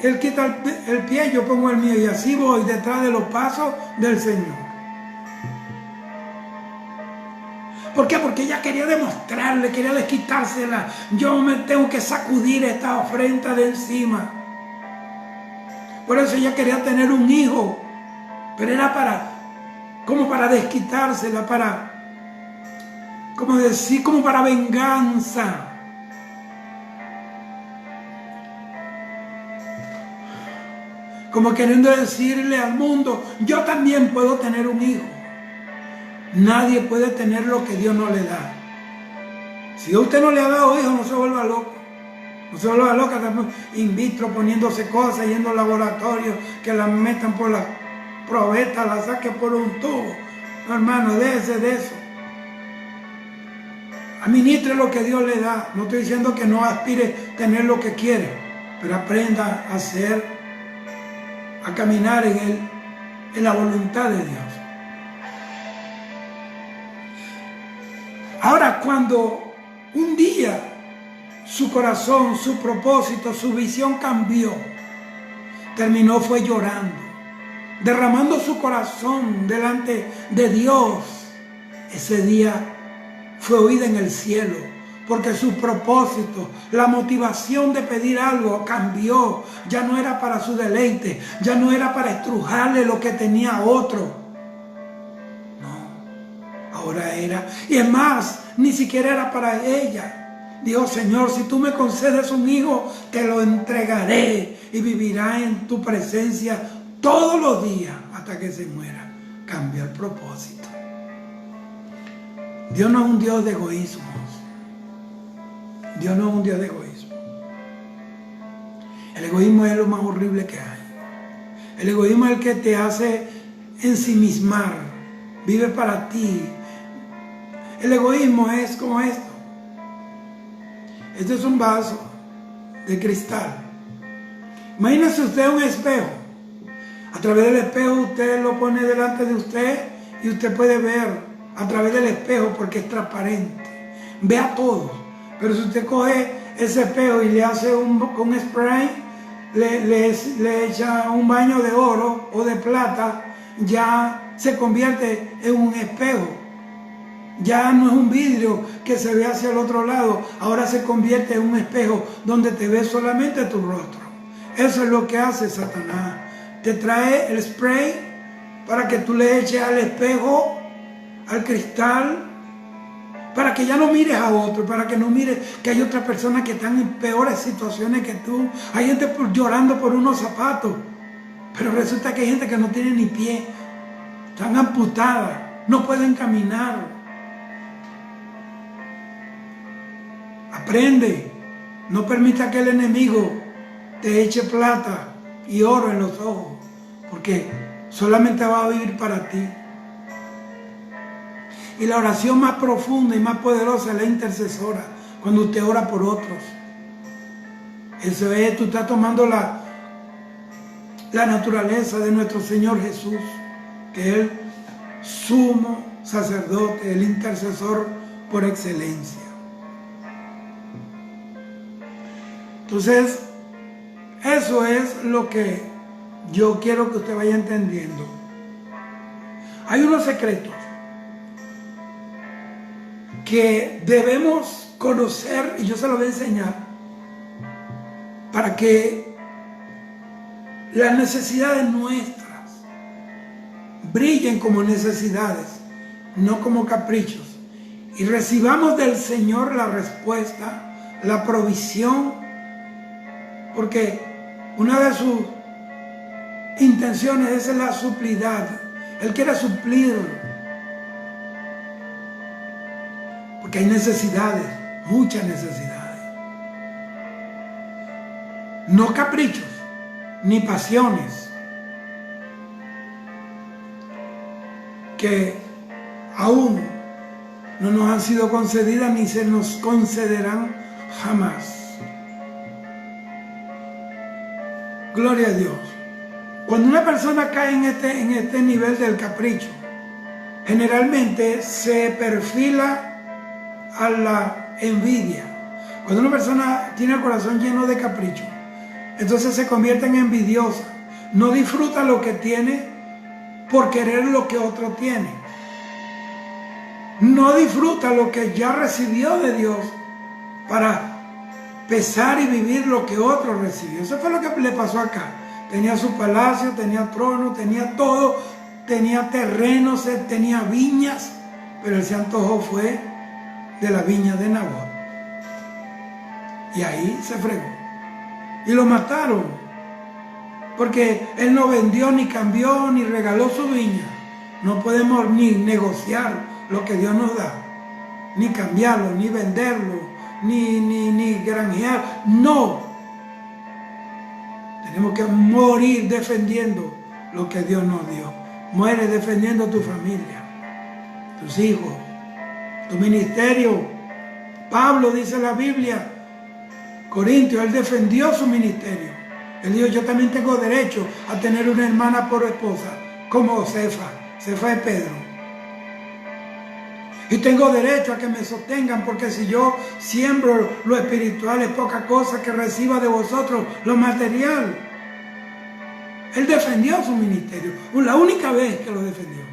Él quita el pie, yo pongo el mío. Y así voy detrás de los pasos del Señor. ¿Por qué? Porque ella quería demostrarle, quería desquitársela. Yo me tengo que sacudir esta afrenta de encima. Por eso ella quería tener un hijo. Pero era como para desquitársela, como para venganza. Como queriendo decirle al mundo, yo también puedo tener un hijo. Nadie puede tener lo que Dios no le da. Si usted no le ha dado hijos, no se vuelva loco. No se vuelva loca, in vitro, poniéndose cosas, yendo al laboratorio, que la metan por la probeta, la saquen por un tubo. No, hermano, déjese de eso. Administre lo que Dios le da. No estoy diciendo que no aspire a tener lo que quiere, pero aprenda a caminar en la voluntad de Dios. Ahora, cuando un día su corazón, su propósito, su visión cambió, terminó fue llorando, derramando su corazón delante de Dios. Ese día fue oída en el cielo, porque su propósito, la motivación de pedir algo cambió. Ya no era para su deleite, ya no era para estrujarle lo que tenía otro. Ahora era, y es más, ni siquiera era para ella. Dijo, Señor, si tú me concedes un hijo, te lo entregaré y vivirá en tu presencia todos los días hasta que se muera. Cambió el propósito. Dios no es un Dios de egoísmos. Dios no es un Dios de egoísmo. El egoísmo es lo más horrible que hay. El egoísmo es el que te hace ensimismar, vive para ti. El egoísmo es como esto. Este es un vaso de cristal. Imagínese usted un espejo. A través del espejo usted lo pone delante de usted y usted puede ver a través del espejo porque es transparente. Ve a todos. Pero si usted coge ese espejo y le hace un spray, le echa un baño de oro o de plata, ya se convierte en un espejo. Ya no es un vidrio que se ve hacia el otro lado, ahora se convierte en un espejo donde te ves solamente tu rostro. Eso es lo que hace Satanás. Te trae el spray para que tú le eches al espejo, al cristal, para que ya no mires a otro, para que no mires que hay otras personas que están en peores situaciones que tú. Hay gente llorando por unos zapatos, pero resulta que hay gente que no tiene ni pie, están amputadas, no pueden caminar. Aprende, no permita que el enemigo te eche plata y oro en los ojos, porque solamente va a vivir para ti. Y la oración más profunda y más poderosa es la intercesora, cuando usted ora por otros. Eso es, tú estás tomando la naturaleza de nuestro Señor Jesús, que es el sumo sacerdote, el intercesor por excelencia. Entonces, eso es lo que yo quiero que usted vaya entendiendo. Hay unos secretos que debemos conocer y yo se los voy a enseñar para que las necesidades nuestras brillen como necesidades, no como caprichos. y recibamos del Señor la respuesta, la provisión, porque una de sus intenciones es la suplidad. Él quiere suplir, porque hay necesidades, muchas necesidades. No caprichos, ni pasiones, que aún no nos han sido concedidas ni se nos concederán jamás. Gloria a Dios. Cuando una persona cae en este nivel del capricho, generalmente se perfila a la envidia. Cuando una persona tiene el corazón lleno de capricho, entonces se convierte en envidiosa. No disfruta lo que tiene por querer lo que otro tiene. No disfruta lo que ya recibió de Dios para pesar y vivir lo que otro recibió. Eso fue lo que le pasó acá. Tenía su palacio, tenía trono, tenía todo, tenía terrenos, tenía viñas, pero él se antojó fue de la viña de Nabot. Y ahí se fregó. Y lo mataron, porque él no vendió, ni cambió, ni regaló su viña. No podemos ni negociar lo que Dios nos da, ni cambiarlo, ni venderlo, ni granjear. No. Tenemos que morir defendiendo lo que Dios nos dio. Muere defendiendo tu familia, tus hijos, tu ministerio. Pablo dice en la Biblia, Corintios, él defendió su ministerio. Él dijo, yo también tengo derecho a tener una hermana por esposa, como Cefa es Pedro. Y tengo derecho a que me sostengan, porque si yo siembro lo espiritual es poca cosa que reciba de vosotros lo material. Él defendió su ministerio, la única vez que lo defendió,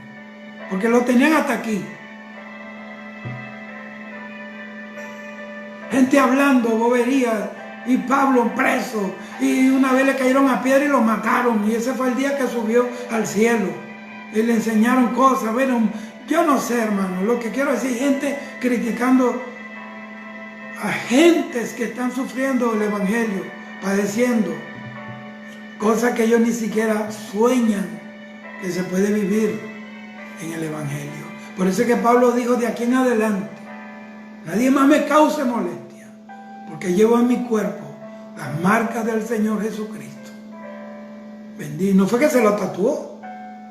porque lo tenían hasta aquí. Gente hablando boberías, y Pablo preso, y una vez le cayeron a piedra y lo mataron, y ese fue el día que subió al cielo, y le enseñaron cosas. Bueno, yo no sé, hermano, lo que quiero decir, gente criticando a gentes que están sufriendo el evangelio, padeciendo cosas que ellos ni siquiera sueñan que se puede vivir en el evangelio. Por eso es que Pablo dijo, de aquí en adelante nadie más me cause molestia, porque llevo en mi cuerpo las marcas del Señor Jesucristo. Bendito. No fue que se lo tatuó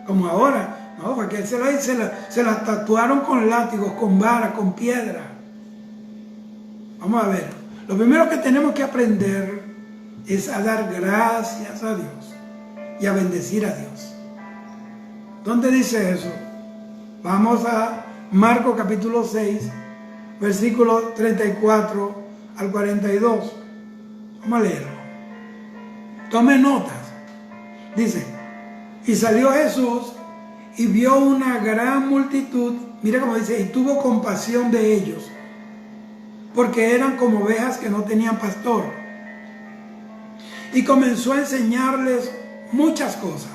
como ahora. No, porque se la tatuaron con látigos, con varas, con piedra. Vamos a ver. Lo primero que tenemos que aprender es a dar gracias a Dios y a bendecir a Dios. ¿Dónde dice eso? Vamos a Marcos capítulo 6, versículos 34 al 42. Vamos a leerlo. Tome notas. Dice, y salió Jesús y vio una gran multitud, mira cómo dice, y tuvo compasión de ellos, porque eran como ovejas que no tenían pastor. Y comenzó a enseñarles muchas cosas.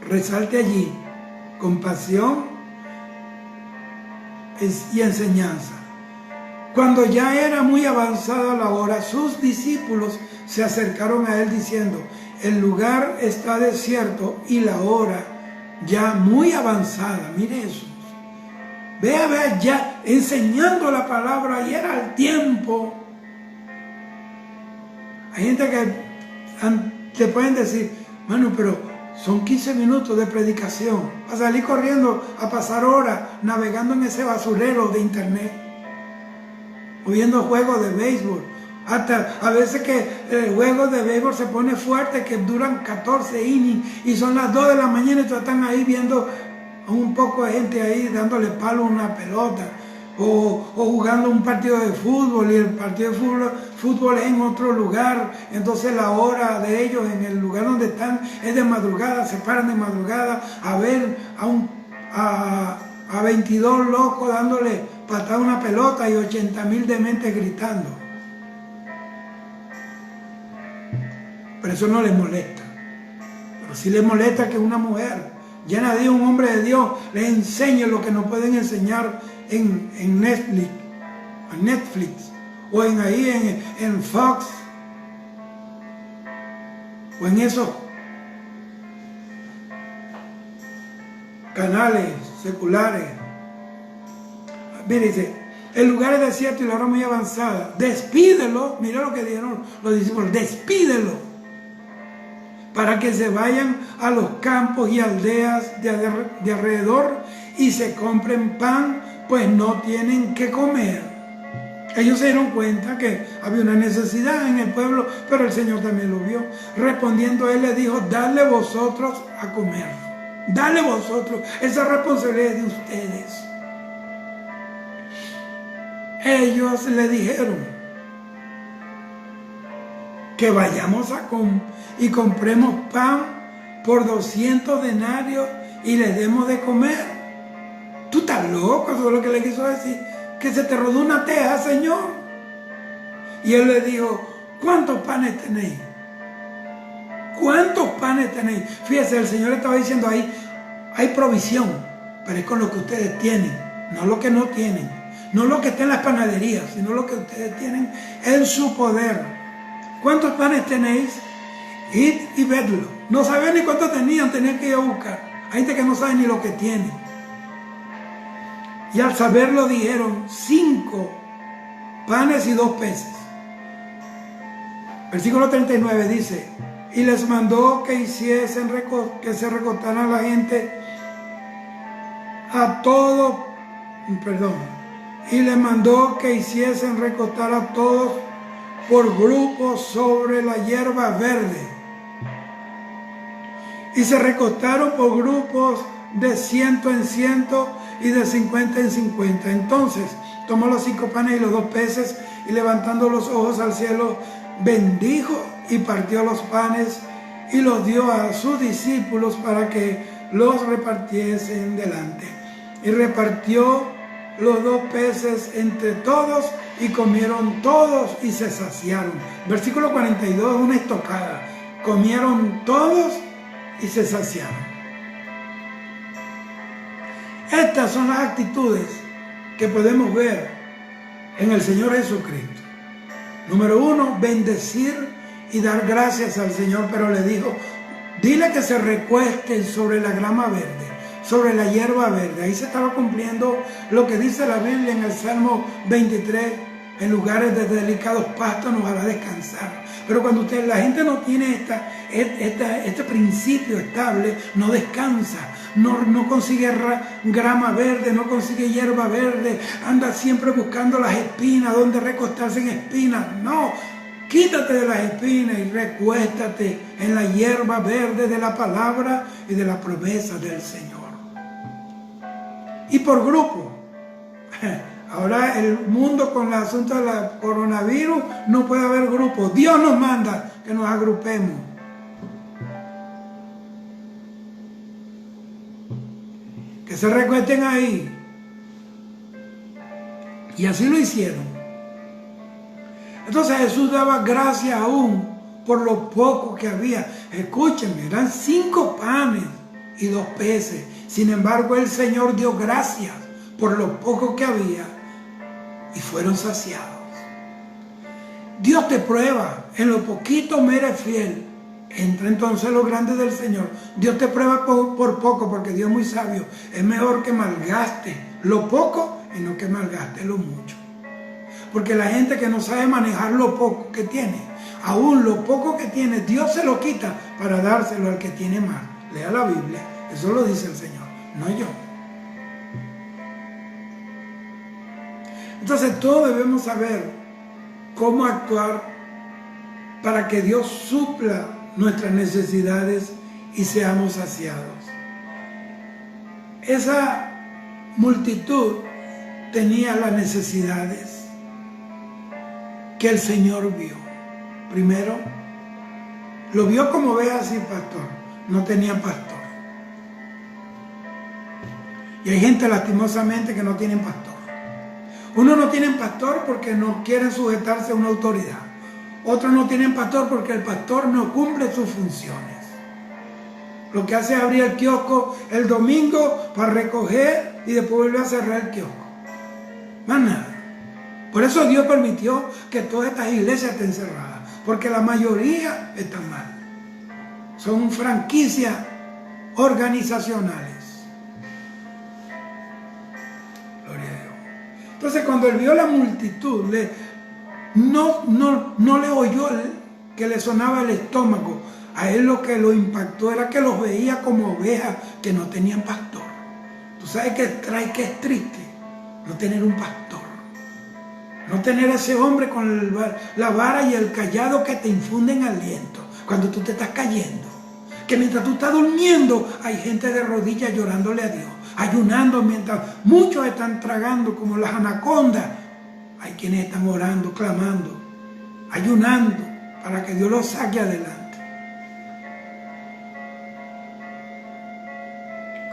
Resalte allí, compasión y enseñanza. Cuando ya era muy avanzada la hora, sus discípulos se acercaron a él diciendo, el lugar está desierto y la hora ya muy avanzada. Mire eso. Vea, ya enseñando la palabra, y era el tiempo. Hay gente que te pueden decir, bueno, pero son 15 minutos de predicación. A salir corriendo, a pasar horas navegando en ese basurero de internet, o viendo juegos de béisbol. Hasta a veces que el juego de béisbol se pone fuerte, que duran 14 innings y son las 2 de la mañana y tú están ahí viendo a un poco de gente ahí dándole palo a una pelota, o jugando un partido de fútbol, y el partido de fútbol es en otro lugar. Entonces la hora de ellos en el lugar donde están es de madrugada, se paran de madrugada a ver a 22 locos dándole patada a una pelota y 80,000 dementes gritando. Pero eso no les molesta. Pero sí les molesta que una mujer llena de Dios, un hombre de Dios, les enseñe lo que no pueden enseñar en Netflix, o en Fox, o en esos canales seculares. Mire, dice, el lugar es desierto y la hora muy avanzada. Despídelo, mira lo que dijeron los discípulos, despídelo, para que se vayan a los campos y aldeas de alrededor y se compren pan, pues no tienen que comer. Ellos se dieron cuenta que había una necesidad en el pueblo, pero el Señor también lo vio. Respondiendo él les dijo, dadle vosotros a comer. Dale vosotros, esa responsabilidad es de ustedes. Ellos le dijeron que vayamos y compremos pan por 200 denarios y les demos de comer. Tú estás loco, eso es lo que le quiso decir. Que se te rodó una teja, Señor. Y él le dijo, ¿cuántos panes tenéis? ¿Cuántos panes tenéis? Fíjese, el Señor estaba diciendo ahí, hay provisión, pero es con lo que ustedes tienen, no lo que no tienen, no lo que está en las panaderías, sino lo que ustedes tienen en su poder. ¿Cuántos panes tenéis? Id y vedlo. No sabían ni cuántos tenían que ir a buscar. Hay gente que no sabe ni lo que tiene. Y al saberlo dijeron, 5 panes y 2 peces. Versículo 39 dice, y les mandó que se recostaran la gente y les mandó que hiciesen recostar a todos por grupos sobre la hierba verde. Y se recostaron por grupos de 100 en 100 y de 50 en 50. Entonces tomó los 5 panes y los 2 peces y levantando los ojos al cielo, bendijo y partió los panes y los dio a sus discípulos para que los repartiesen delante. Y repartió los 2 peces entre todos y comieron todos y se saciaron. Versículo 42, una estocada. Comieron todos y se saciaron. Estas son las actitudes que podemos ver en el Señor Jesucristo. Número 1, bendecir y dar gracias al Señor, pero le dijo, dile que se recuesten sobre la grama verde, sobre la hierba verde. Ahí se estaba cumpliendo lo que dice la Biblia en el Salmo 23, en lugares de delicados pastos nos hará descansar. Pero cuando la gente no tiene este principio estable, no descansa, no consigue grama verde, no consigue hierba verde, anda siempre buscando las espinas, donde recostarse en espinas. No, quítate de las espinas y recuéstate en la hierba verde de la palabra y de la promesa del Señor. Y por grupo. Ahora el mundo con el asunto del coronavirus no puede haber grupos. Dios nos manda que nos agrupemos. Que se recuesten ahí. Y así lo hicieron. Entonces Jesús daba gracias aún por lo poco que había. Escúchenme, eran 5 panes y 2 peces. Sin embargo, el Señor dio gracias por lo poco que había y fueron saciados. Dios te prueba, en lo poquito me eres fiel. Entra entonces lo grande del Señor. Dios te prueba por poco, porque Dios es muy sabio. Es mejor que malgaste lo poco y no que malgaste lo mucho. Porque la gente que no sabe manejar lo poco que tiene, aún lo poco que tiene, Dios se lo quita para dárselo al que tiene más. Lea la Biblia, eso lo dice el Señor, no yo. Entonces todos debemos saber cómo actuar para que Dios supla nuestras necesidades y seamos saciados. Esa multitud tenía las necesidades que el Señor vio. Primero, lo vio como ovejas sin pastor, no tenían pastor. Y hay gente lastimosamente que no tienen pastor. Unos no tienen pastor porque no quieren sujetarse a una autoridad. Otros no tienen pastor porque el pastor no cumple sus funciones. Lo que hace es abrir el kiosco el domingo para recoger y después vuelve a cerrar el kiosco. más nada. Por eso Dios permitió que todas estas iglesias estén cerradas, porque la mayoría están mal. Son franquicias organizacionales. Gloria a Dios. Entonces cuando él vio la multitud, no le oyó que le sonaba el estómago. A él lo que lo impactó era que los veía como ovejas que no tenían pastor. Tú sabes que es triste no tener un pastor. No tener ese hombre con la vara y el cayado que te infunden aliento cuando tú te estás cayendo. Que mientras tú estás durmiendo hay gente de rodillas llorándole a Dios, ayunando mientras muchos están tragando como las anacondas. Hay quienes están orando, clamando, ayunando para que Dios los saque adelante.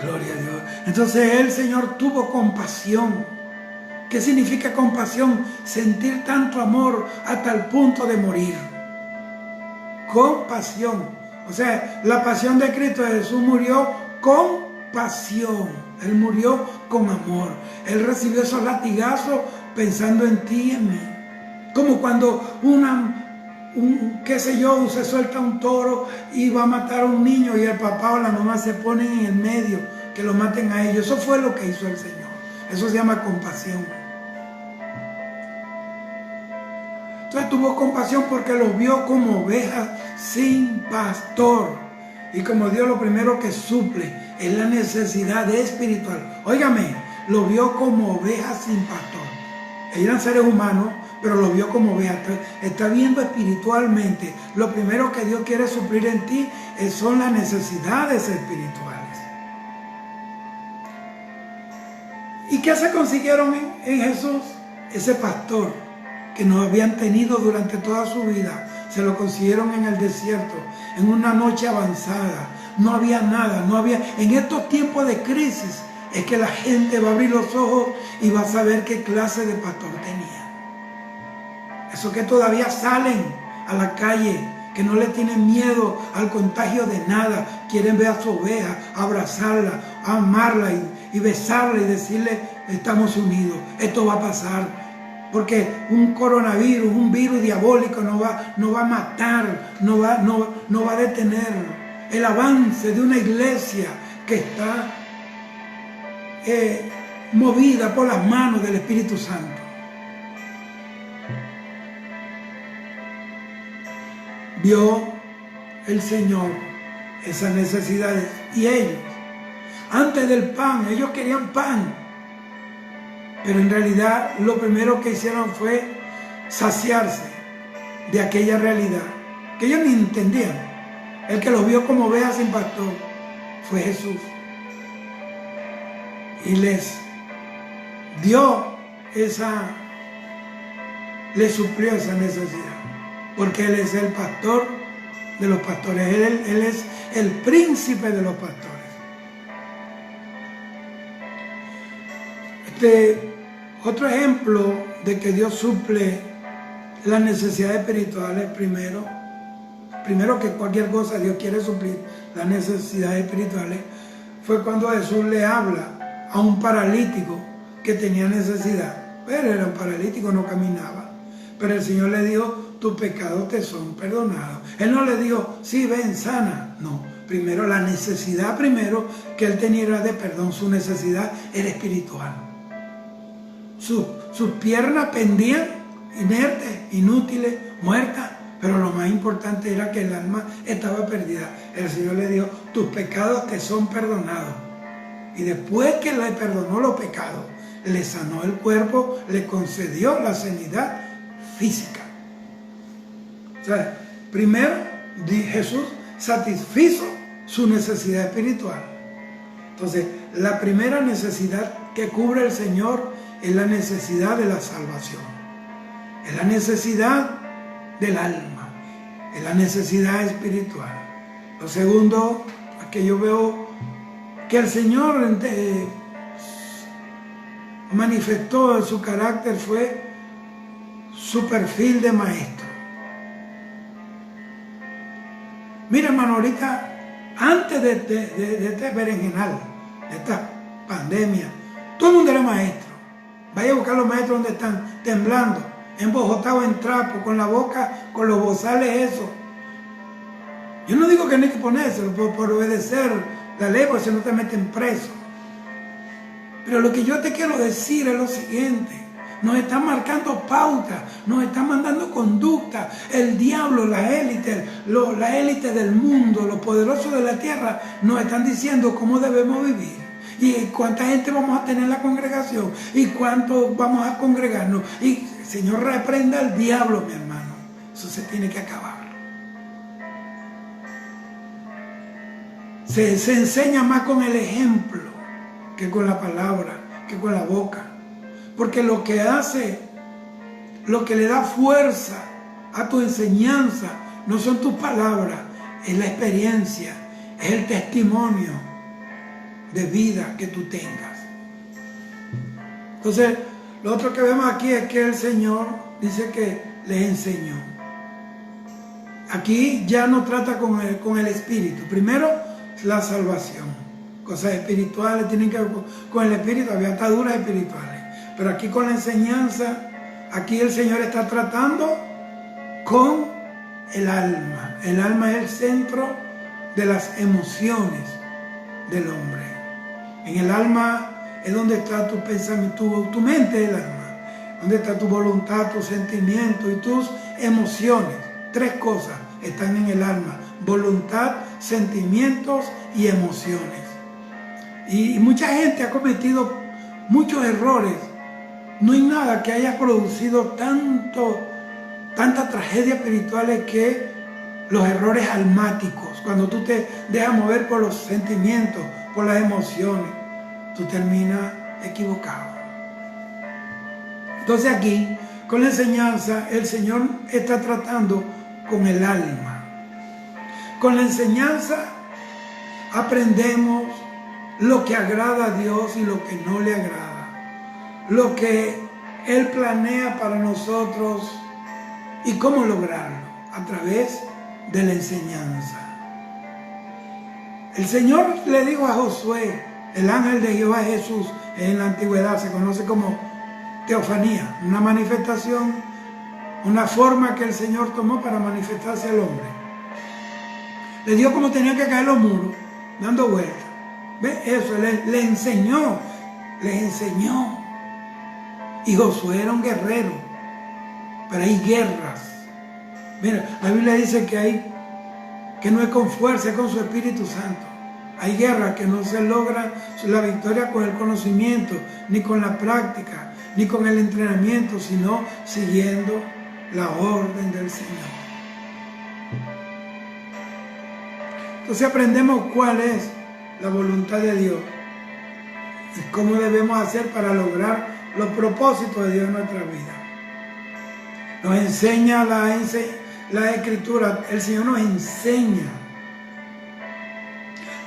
Gloria a Dios. Entonces el Señor tuvo compasión. ¿Qué significa compasión? Sentir tanto amor hasta el punto de morir. Compasión. O sea, la pasión de Cristo Jesús murió con pasión. Él murió con amor. Él recibió esos latigazos pensando en ti y en mí. Como cuando qué sé yo, se suelta un toro y va a matar a un niño y el papá o la mamá se ponen en el medio, que lo maten a ellos. Eso fue lo que hizo el Señor. Eso se llama compasión. Entonces tuvo compasión porque los vio como ovejas sin pastor. Y como Dios lo primero que suple es la necesidad espiritual. Óigame, lo vio como ovejas sin pastor. Ellos eran seres humanos, pero lo vio como ovejas. Está viendo espiritualmente. Lo primero que Dios quiere suplir en ti son las necesidades espirituales. ¿Y qué se consiguieron en Jesús? Ese pastor que no habían tenido durante toda su vida, se lo consiguieron en el desierto, en una noche avanzada. No había nada, no había. En estos tiempos de crisis es que la gente va a abrir los ojos y va a saber qué clase de pastor tenía. Esos que todavía salen a la calle, que no le tienen miedo al contagio de nada, quieren ver a su oveja, abrazarla, amarla y besarla y decirle: estamos unidos, esto va a pasar. Porque un coronavirus, un virus diabólico no va a matar, no va a detener el avance de una iglesia que está movida por las manos del Espíritu Santo. Vio el Señor esas necesidades y ellos, antes del pan, ellos querían pan. Pero en realidad lo primero que hicieron fue saciarse de aquella realidad que ellos ni entendían. El que los vio como ovejas sin pastor fue Jesús. Y les dio les suplió esa necesidad. Porque Él es el pastor de los pastores. Él es el príncipe de los pastores. Otro ejemplo de que Dios suple las necesidades espirituales, primero que cualquier cosa Dios quiere suplir las necesidades espirituales, fue cuando Jesús le habla a un paralítico que tenía necesidad. Pero era un paralítico, no caminaba. Pero el Señor le dijo: tus pecados te son perdonados. Él no le dijo: sí, ven, sana. No, primero la necesidad que él tenía era de perdón. Su necesidad era espiritual. Sus piernas pendían inertes, inútiles, muertas, pero lo más importante era que el alma estaba perdida. El Señor le dijo: tus pecados te son perdonados. Y después que le perdonó los pecados, le sanó el cuerpo, le concedió la sanidad física. O sea, primero Jesús satisfizo su necesidad espiritual. Entonces, la primera necesidad que cubre el Señor es la necesidad de la salvación, es la necesidad del alma, es la necesidad espiritual. Lo segundo que yo veo que el Señor manifestó en su carácter fue su perfil de maestro. Mira, hermano, ahorita, antes de este berenjenal, de esta pandemia, todo el mundo era maestro. Vaya a buscar a los maestros donde están temblando, embojotados en trapo, con la boca, con los bozales eso. Yo no digo que no hay que ponérselo por obedecer la ley, porque si no te meten preso. Pero lo que yo te quiero decir es lo siguiente. Nos están marcando pautas, nos están mandando conducta. El diablo, la élite del mundo, los poderosos de la tierra, nos están diciendo cómo debemos vivir. Y cuánta gente vamos a tener en la congregación. Y cuánto vamos a congregarnos. Y Señor, reprenda al diablo, mi hermano. Eso se tiene que acabar. Se enseña más con el ejemplo que con la palabra, que con la boca. Porque lo que hace, lo que le da fuerza a tu enseñanza, no son tus palabras, es la experiencia, es el testimonio de vida que tú tengas. Entonces, lo otro que vemos aquí es que el Señor dice que les enseñó. Aquí ya no trata con el espíritu. Primero, la salvación. Cosas espirituales tienen que ver con el espíritu, había ataduras espirituales. Pero aquí con la enseñanza, aquí el Señor está tratando con el alma. El alma es el centro de las emociones del hombre. En el alma es donde está tu pensamiento, tu mente es el alma. Donde está tu voluntad, tus sentimientos y tus emociones. 3 cosas están en el alma: voluntad, sentimientos y emociones. Y mucha gente ha cometido muchos errores. No hay nada que haya producido tantas tragedias espirituales que los errores almáticos. Cuando tú te dejas mover por los sentimientos, por las emociones, tú terminas equivocado. Entonces aquí, con la enseñanza, el Señor está tratando con el alma. Con la enseñanza aprendemos lo que agrada a Dios y lo que no le agrada. Lo que Él planea para nosotros y cómo lograrlo, a través de la enseñanza. El Señor le dijo a Josué, el ángel de Jehová Jesús, en la antigüedad se conoce como teofanía, una manifestación, una forma que el Señor tomó para manifestarse al hombre. Le dio como tenía que caer los muros, dando vueltas. ¿Ves? Eso, le enseñó, les enseñó. Y Josué era un guerrero, pero hay guerras. Mira, la Biblia dice que no es con fuerza, es con su Espíritu Santo. Hay guerras que no se logra la victoria con el conocimiento, ni con la práctica, ni con el entrenamiento, sino siguiendo la orden del Señor. Entonces aprendemos cuál es la voluntad de Dios y cómo debemos hacer para lograr los propósitos de Dios en nuestra vida. Nos enseña la Escritura, el Señor nos enseña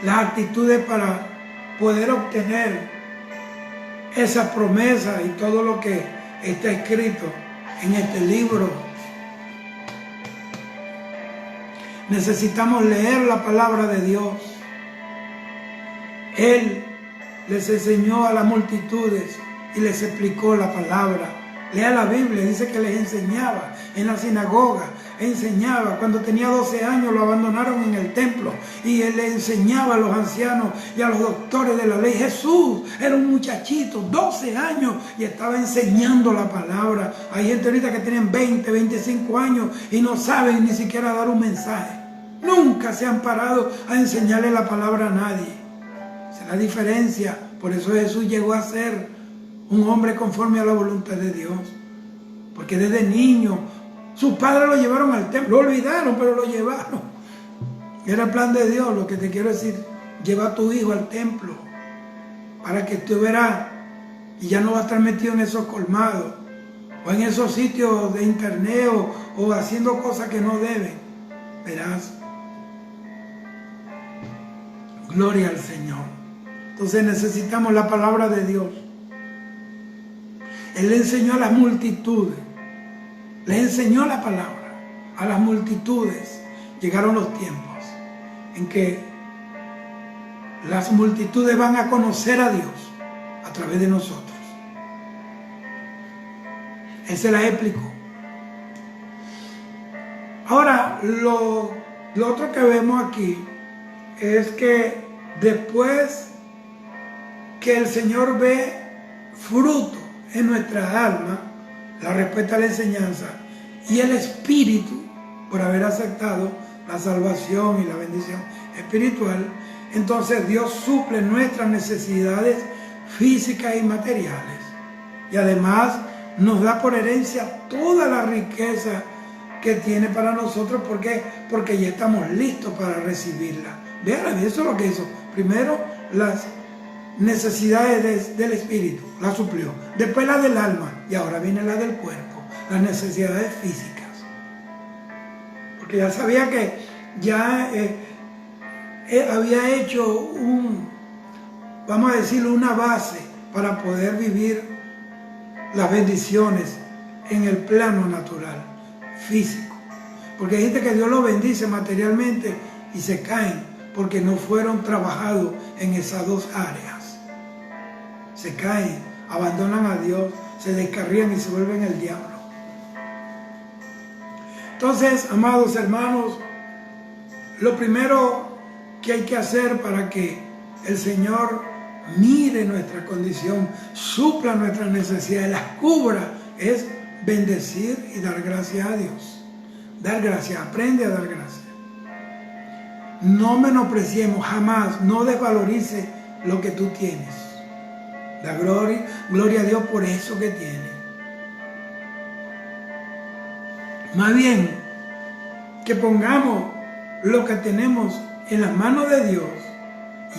las actitudes para poder obtener esas promesas y todo lo que está escrito en este libro. Necesitamos leer la palabra de Dios. Él les enseñó a las multitudes y les explicó la palabra. Lea la Biblia, dice que les enseñaba en la sinagoga, enseñaba. Cuando tenía 12 años lo abandonaron en el templo y él le enseñaba a los ancianos y a los doctores de la ley. Jesús era un muchachito, 12 años, y estaba enseñando la palabra. Hay gente ahorita que tienen 20, 25 años y no saben ni siquiera dar un mensaje. Nunca se han parado a enseñarle la palabra a nadie. Esa es la diferencia. Por eso Jesús llegó a ser un hombre conforme a la voluntad de Dios. Porque desde niño, sus padres lo llevaron al templo. Lo olvidaron, pero lo llevaron. Era el plan de Dios. Lo que te quiero decir, lleva a tu hijo al templo. Para que tú verás. Y ya no va a estar metido en esos colmados. O en esos sitios de internet. O haciendo cosas que no deben. Verás. Gloria al Señor. Entonces necesitamos la palabra de Dios. Él le enseñó a las multitudes. Le enseñó la palabra a las multitudes. Llegaron los tiempos en que las multitudes van a conocer a Dios a través de nosotros. Él se las explicó. Ahora, lo otro que vemos aquí es que después que el Señor ve fruto en nuestra alma, la respuesta a la enseñanza y el Espíritu, por haber aceptado la salvación y la bendición espiritual, entonces Dios suple nuestras necesidades físicas y materiales. Y además nos da por herencia toda la riqueza que tiene para nosotros. ¿Por qué? Porque ya estamos listos para recibirla. Vean, eso es lo que hizo. Primero, las necesidades del espíritu, la suplió. Después la del alma. Y ahora viene la del cuerpo, las necesidades físicas. Porque ya sabía que ya había hecho vamos a decirlo, una base para poder vivir las bendiciones en el plano natural, físico. Porque hay gente que Dios lo bendice materialmente y se caen porque no fueron trabajados en esas dos áreas. Se caen, abandonan a Dios, se descarrían y se vuelven el diablo. Entonces, amados hermanos, lo primero que hay que hacer para que el Señor mire nuestra condición, supla nuestras necesidades, las cubra, es bendecir y dar gracias a Dios. Dar gracias, aprende a dar gracias. No menospreciemos jamás, no desvalorice lo que tú tienes. Da gloria a Dios por eso que tienes. Más bien, que pongamos lo que tenemos en las manos de Dios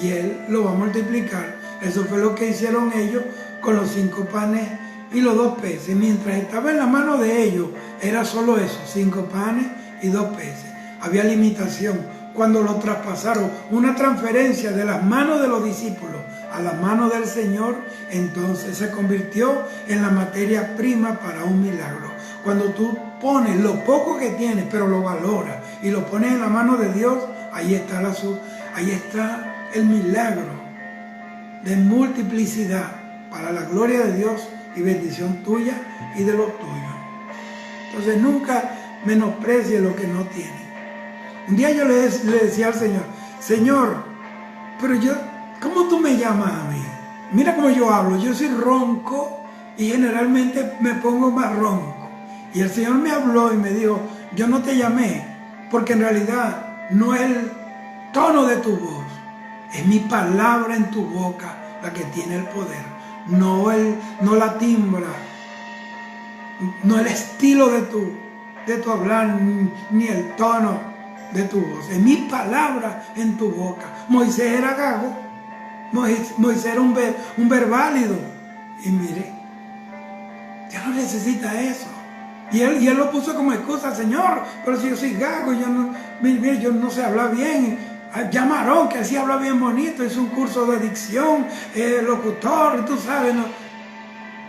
y Él lo va a multiplicar. Eso fue lo que hicieron ellos con los 5 panes y los 2 peces. Mientras estaba en la mano de ellos, era solo eso, 5 panes y 2 peces. Había limitación. Cuando lo traspasaron, una transferencia de las manos de los discípulos a las manos del Señor, entonces se convirtió en la materia prima para un milagro. Cuando tú pones lo poco que tienes, pero lo valoras y lo pones en la mano de Dios, ahí está el milagro de multiplicidad para la gloria de Dios y bendición tuya y de los tuyos. Entonces nunca menosprecie lo que no tiene. Un día yo le decía al Señor, Señor, pero ¿cómo tú me llamas a mí? Mira cómo yo hablo, yo soy ronco y generalmente me pongo más ronco. Y el Señor me habló y me dijo, yo no te llamé, porque en realidad no es el tono de tu voz, es mi palabra en tu boca la que tiene el poder, no la timbra, no el estilo de tu hablar, ni el tono de tu voz, es mi palabra en tu boca. Moisés era gago, Moisés era un verválido, y mire, ya no necesita eso. Y él lo puso como excusa, Señor, pero si yo soy gago, yo no sé hablar bien. Llama a Aarón, que así habla bien bonito, hizo un curso de dicción, locutor, tú sabes, ¿no?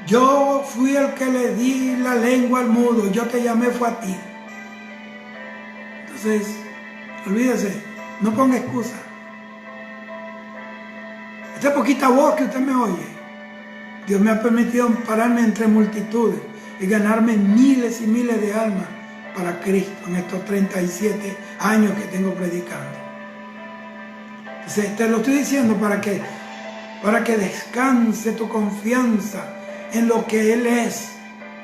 Yo fui el que le di la lengua al mudo, yo te llamé, fue a ti. Entonces, olvídese, no ponga excusa. Esta poquita voz que usted me oye, Dios me ha permitido pararme entre multitudes y ganarme miles y miles de almas para Cristo en estos 37 años que tengo predicando. Entonces, te lo estoy diciendo para que descanse tu confianza en lo que Él es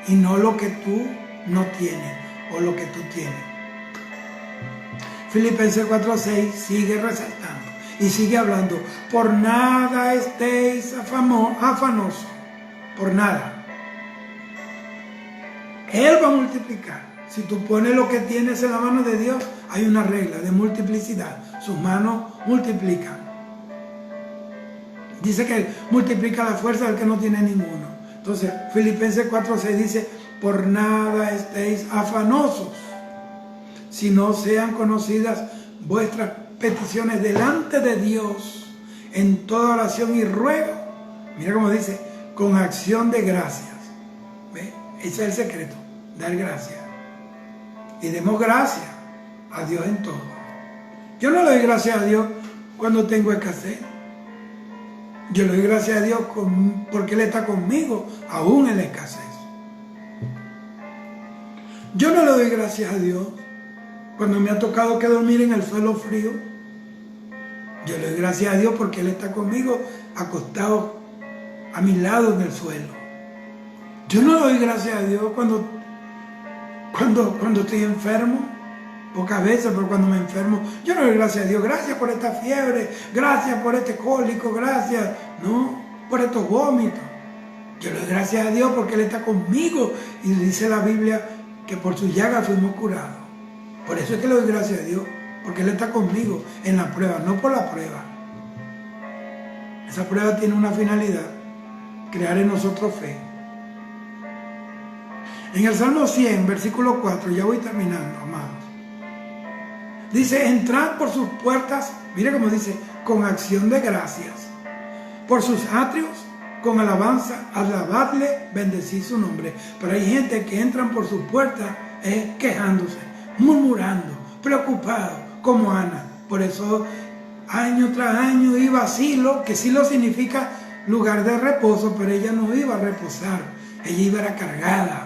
y no lo que tú no tienes o lo que tú tienes. Filipenses 4:6 sigue resaltando y sigue hablando. Por nada estéis afanosos, por nada. Él va a multiplicar. Si tú pones lo que tienes en la mano de Dios, hay una regla de multiplicidad. Sus manos multiplican. Dice que Él multiplica la fuerza del que no tiene ninguno. Entonces, Filipenses 4:6 dice, por nada estéis afanosos, si no sean conocidas vuestras peticiones delante de Dios en toda oración y ruego. Mira cómo dice, con acción de gracias. ¿Ve? Ese es el secreto, dar gracias. Y demos gracias a Dios en todo. Yo no le doy gracias a Dios cuando tengo escasez. Yo le doy gracias a Dios porque Él está conmigo, aún en la escasez. Yo no le doy gracias a Dios cuando me ha tocado que dormir en el suelo frío. Yo le doy gracias a Dios porque Él está conmigo, acostado a mi lado en el suelo. Yo no le doy gracias a Dios cuando estoy enfermo. Pocas veces, pero cuando me enfermo, yo no le doy gracias a Dios. Gracias por esta fiebre, gracias por este cólico, gracias, no, por estos vómitos. Yo le doy gracias a Dios porque Él está conmigo. Y dice la Biblia que por su llaga fuimos curados. Por eso es que le doy gracias a Dios, porque Él está conmigo en la prueba, no por la prueba. Esa prueba tiene una finalidad, crear en nosotros fe. En el Salmo 100, versículo 4, ya voy terminando, amados. Dice, entrad por sus puertas, mire cómo dice, con acción de gracias. Por sus atrios, con alabanza, alabadle, bendecid su nombre. Pero hay gente que entran por sus puertas quejándose, murmurando, preocupado, como Ana. Por eso, año tras año iba a Silo, que Silo significa lugar de reposo, pero ella no iba a reposar, ella iba a ir cargada.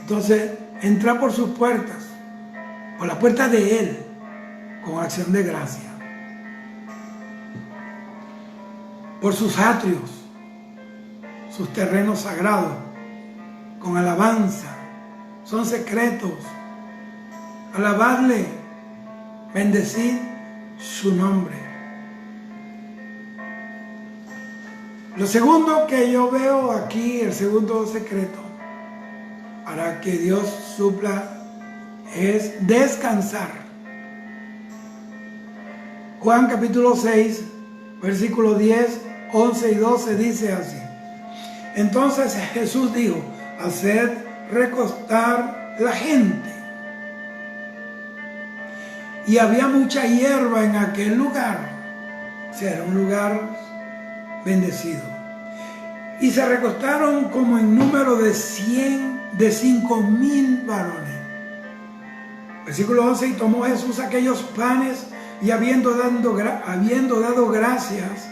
Entonces, entra por sus puertas, por la puerta de Él, con acción de gracia. Por sus atrios, sus terrenos sagrados, con alabanza, son secretos. Alabadle, bendecid su nombre. Lo segundo que yo veo aquí, el segundo secreto, para que Dios supla, es descansar. Juan capítulo 6, versículo 10, 11 y 12 dice así. Entonces Jesús dijo, haced recostar la gente. Y había mucha hierba en aquel lugar. O sea, era un lugar bendecido. Y se recostaron como en número de 5,000 varones. Versículo 11, y tomó Jesús aquellos panes y habiendo dado gracias,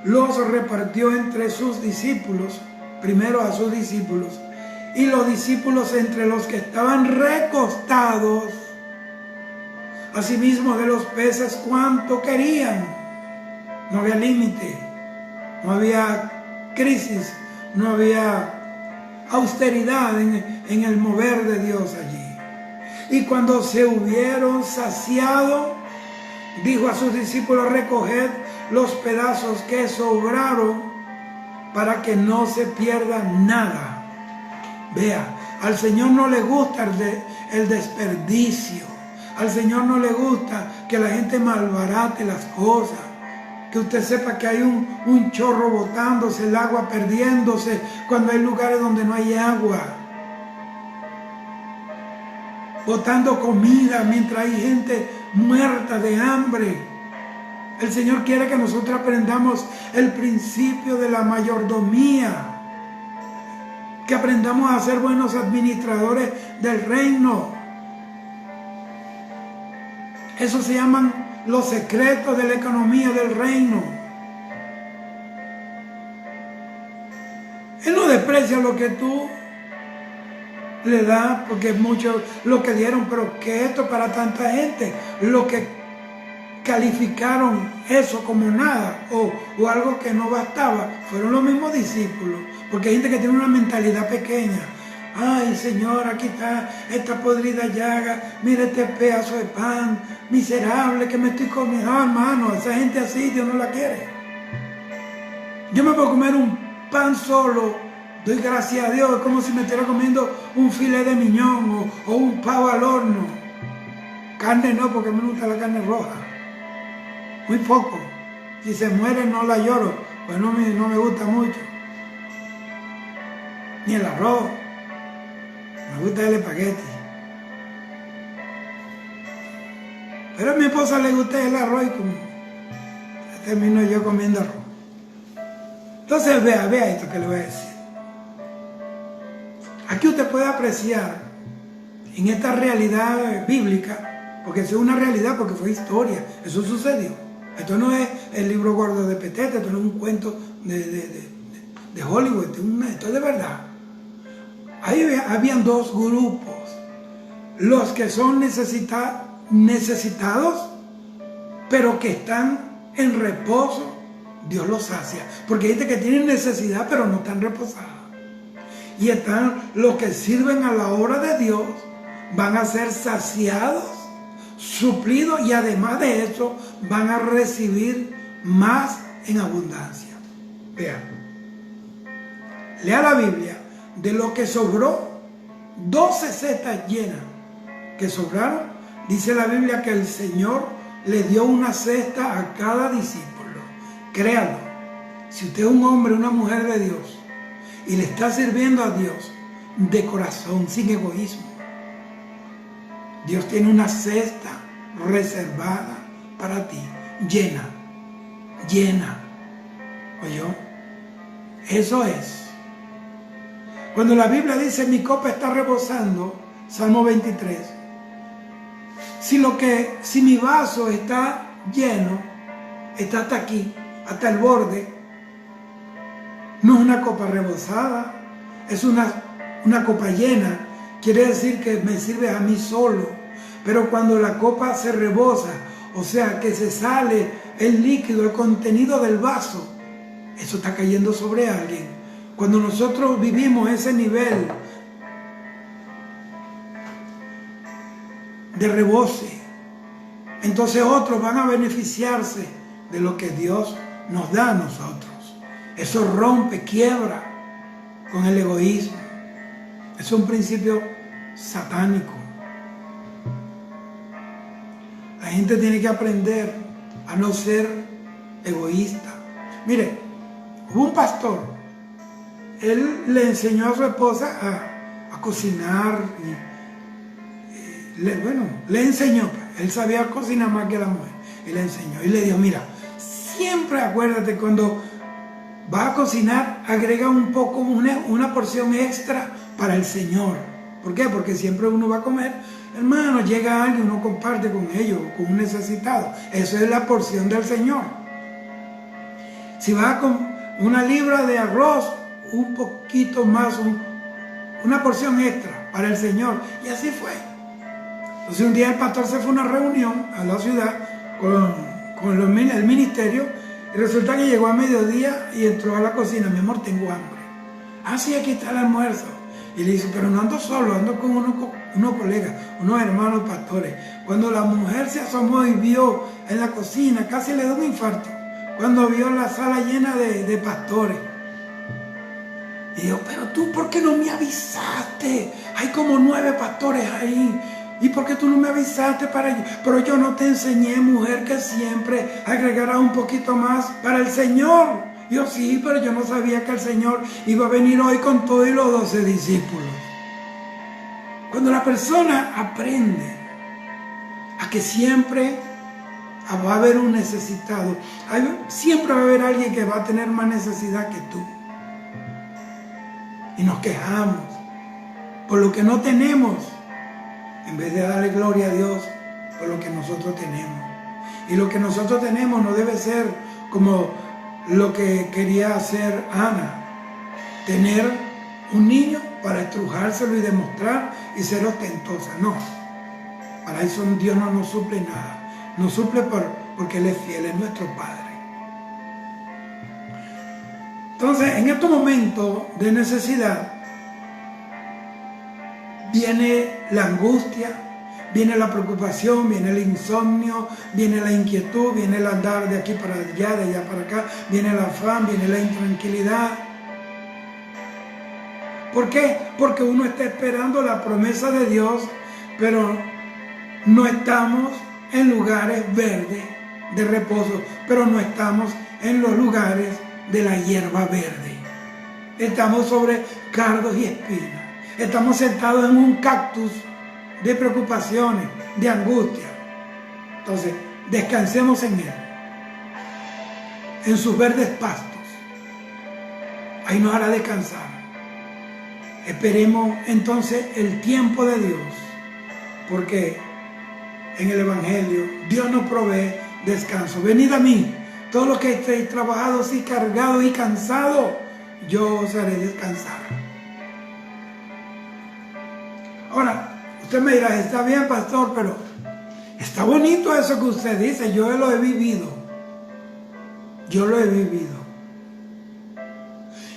los repartió entre sus discípulos, primero a sus discípulos, y los discípulos entre los que estaban recostados, asimismo de los peces cuanto querían. No había límite, no había crisis, no había austeridad en el mover de Dios allí. Y cuando se hubieron saciado, dijo a sus discípulos, recoged los pedazos que sobraron para que no se pierda nada. Vea, al Señor no le gusta el desperdicio. Al Señor no le gusta que la gente malbarate las cosas. Que usted sepa que hay un chorro botándose, el agua perdiéndose, cuando hay lugares donde no hay agua. Botando comida mientras hay gente muerta de hambre. El Señor quiere que nosotros aprendamos el principio de la mayordomía. Que aprendamos a ser buenos administradores del reino. Eso se llaman los secretos de la economía del reino. Él no desprecia lo que tú le das, porque es mucho lo que dieron, pero que esto para tanta gente, lo que calificaron eso como nada o algo que no bastaba, fueron los mismos discípulos, porque hay gente que tiene una mentalidad pequeña. Ay, Señor, aquí está esta podrida llaga, mira este pedazo de pan miserable que me estoy comiendo. No, hermano, esa gente así Dios no la quiere. Yo me puedo comer un pan solo, doy gracias a Dios, es como si me estuviera comiendo un filete de miñón o un pavo al horno. Carne no, porque me gusta la carne roja, muy poco. Si se muere no la lloro, pues no me gusta mucho. Ni el arroz. Me gusta el espagueti. Pero a mi esposa le gusta el arroz y como termino yo comiendo arroz. Entonces vea esto que le voy a decir. Aquí usted puede apreciar en esta realidad bíblica, porque eso es una realidad, porque fue historia, eso sucedió. Esto no es el libro gordo de Petete, esto no es un cuento de de Hollywood, esto es de verdad. Ahí habían dos grupos. Los que son necesitados, pero que están en reposo, Dios los sacia. Porque dice que tienen necesidad, pero no están reposados. Y están los que sirven a la obra de Dios, van a ser saciados, suplidos, y además de eso van a recibir más en abundancia. Vean, lea la Biblia. De lo que sobró, 12 cestas llenas que sobraron, dice la Biblia que el Señor le dio una cesta a cada discípulo. Créanlo, si usted es un hombre, una mujer de Dios y le está sirviendo a Dios de corazón, sin egoísmo, Dios tiene una cesta reservada para ti, llena, llena. ¿Oyó? Eso es. Cuando la Biblia dice mi copa está rebosando, Salmo 23, si mi vaso está lleno, está hasta aquí, hasta el borde, no es una copa rebosada, es una copa llena. Quiere decir que me sirve a mí solo. Pero cuando la copa se rebosa, o sea que se sale el líquido, el contenido del vaso, eso está cayendo sobre alguien. Cuando nosotros vivimos ese nivel de rebose, entonces otros van a beneficiarse de lo que Dios nos da a nosotros. Eso rompe, quiebra con el egoísmo. Es un principio satánico. La gente tiene que aprender a no ser egoísta. Mire, hubo un pastor. Él le enseñó a su esposa a cocinar. Le enseñó. Él sabía cocinar más que la mujer. Y le enseñó. Y le dijo, mira, siempre acuérdate cuando vas a cocinar, agrega un poco, una porción extra para el Señor. ¿Por qué? Porque siempre uno va a comer. Hermano, llega alguien, uno comparte con ellos, con un necesitado. Eso es la porción del Señor. Si vas con una libra de arroz, un poquito más, una porción extra para el Señor. Y así fue. Entonces un día el pastor se fue a una reunión a la ciudad con el ministerio, y resulta que llegó a mediodía y entró a la cocina. Mi amor, tengo hambre. Ah, sí, aquí está el almuerzo. Y le dice, pero no ando solo, ando con unos colegas, unos hermanos pastores. Cuando la mujer se asomó y vio en la cocina, casi le dio un infarto, cuando vio la sala llena de pastores. Y dijo, pero tú, ¿por qué no me avisaste? Hay como 9 pastores ahí. ¿Y por qué tú no me avisaste para ello? Pero yo no te enseñé, mujer, que siempre agregarás un poquito más para el Señor. Yo sí, pero yo no sabía que el Señor iba a venir hoy con todos los 12 discípulos. Cuando la persona aprende a que siempre va a haber un necesitado, siempre va a haber alguien que va a tener más necesidad que tú. Y nos quejamos por lo que no tenemos, en vez de darle gloria a Dios por lo que nosotros tenemos. Y lo que nosotros tenemos no debe ser como lo que quería hacer Ana, tener un niño para estrujárselo y demostrar y ser ostentosa. No, para eso Dios no nos suple nada. Nos suple porque Él es fiel, es nuestro Padre. Entonces, en estos momentos de necesidad, viene la angustia, viene la preocupación, viene el insomnio, viene la inquietud, viene el andar de aquí para allá, de allá para acá, viene el afán, viene la intranquilidad. ¿Por qué? Porque uno está esperando la promesa de Dios, pero no estamos en lugares verdes de reposo, pero no estamos en los lugares de la hierba verde. Estamos sobre cardos y espinas. Estamos sentados en un cactus de preocupaciones, de angustia. Entonces, descansemos en Él, en sus verdes pastos. Ahí nos hará descansar. Esperemos entonces el tiempo de Dios, porque en el Evangelio Dios nos provee descanso. Venid a mí, todos los que estéis trabajados y cargados y cansados, yo os haré descansar. Ahora, usted me dirá, está bien, pastor, pero está bonito eso que usted dice, yo lo he vivido. Yo lo he vivido.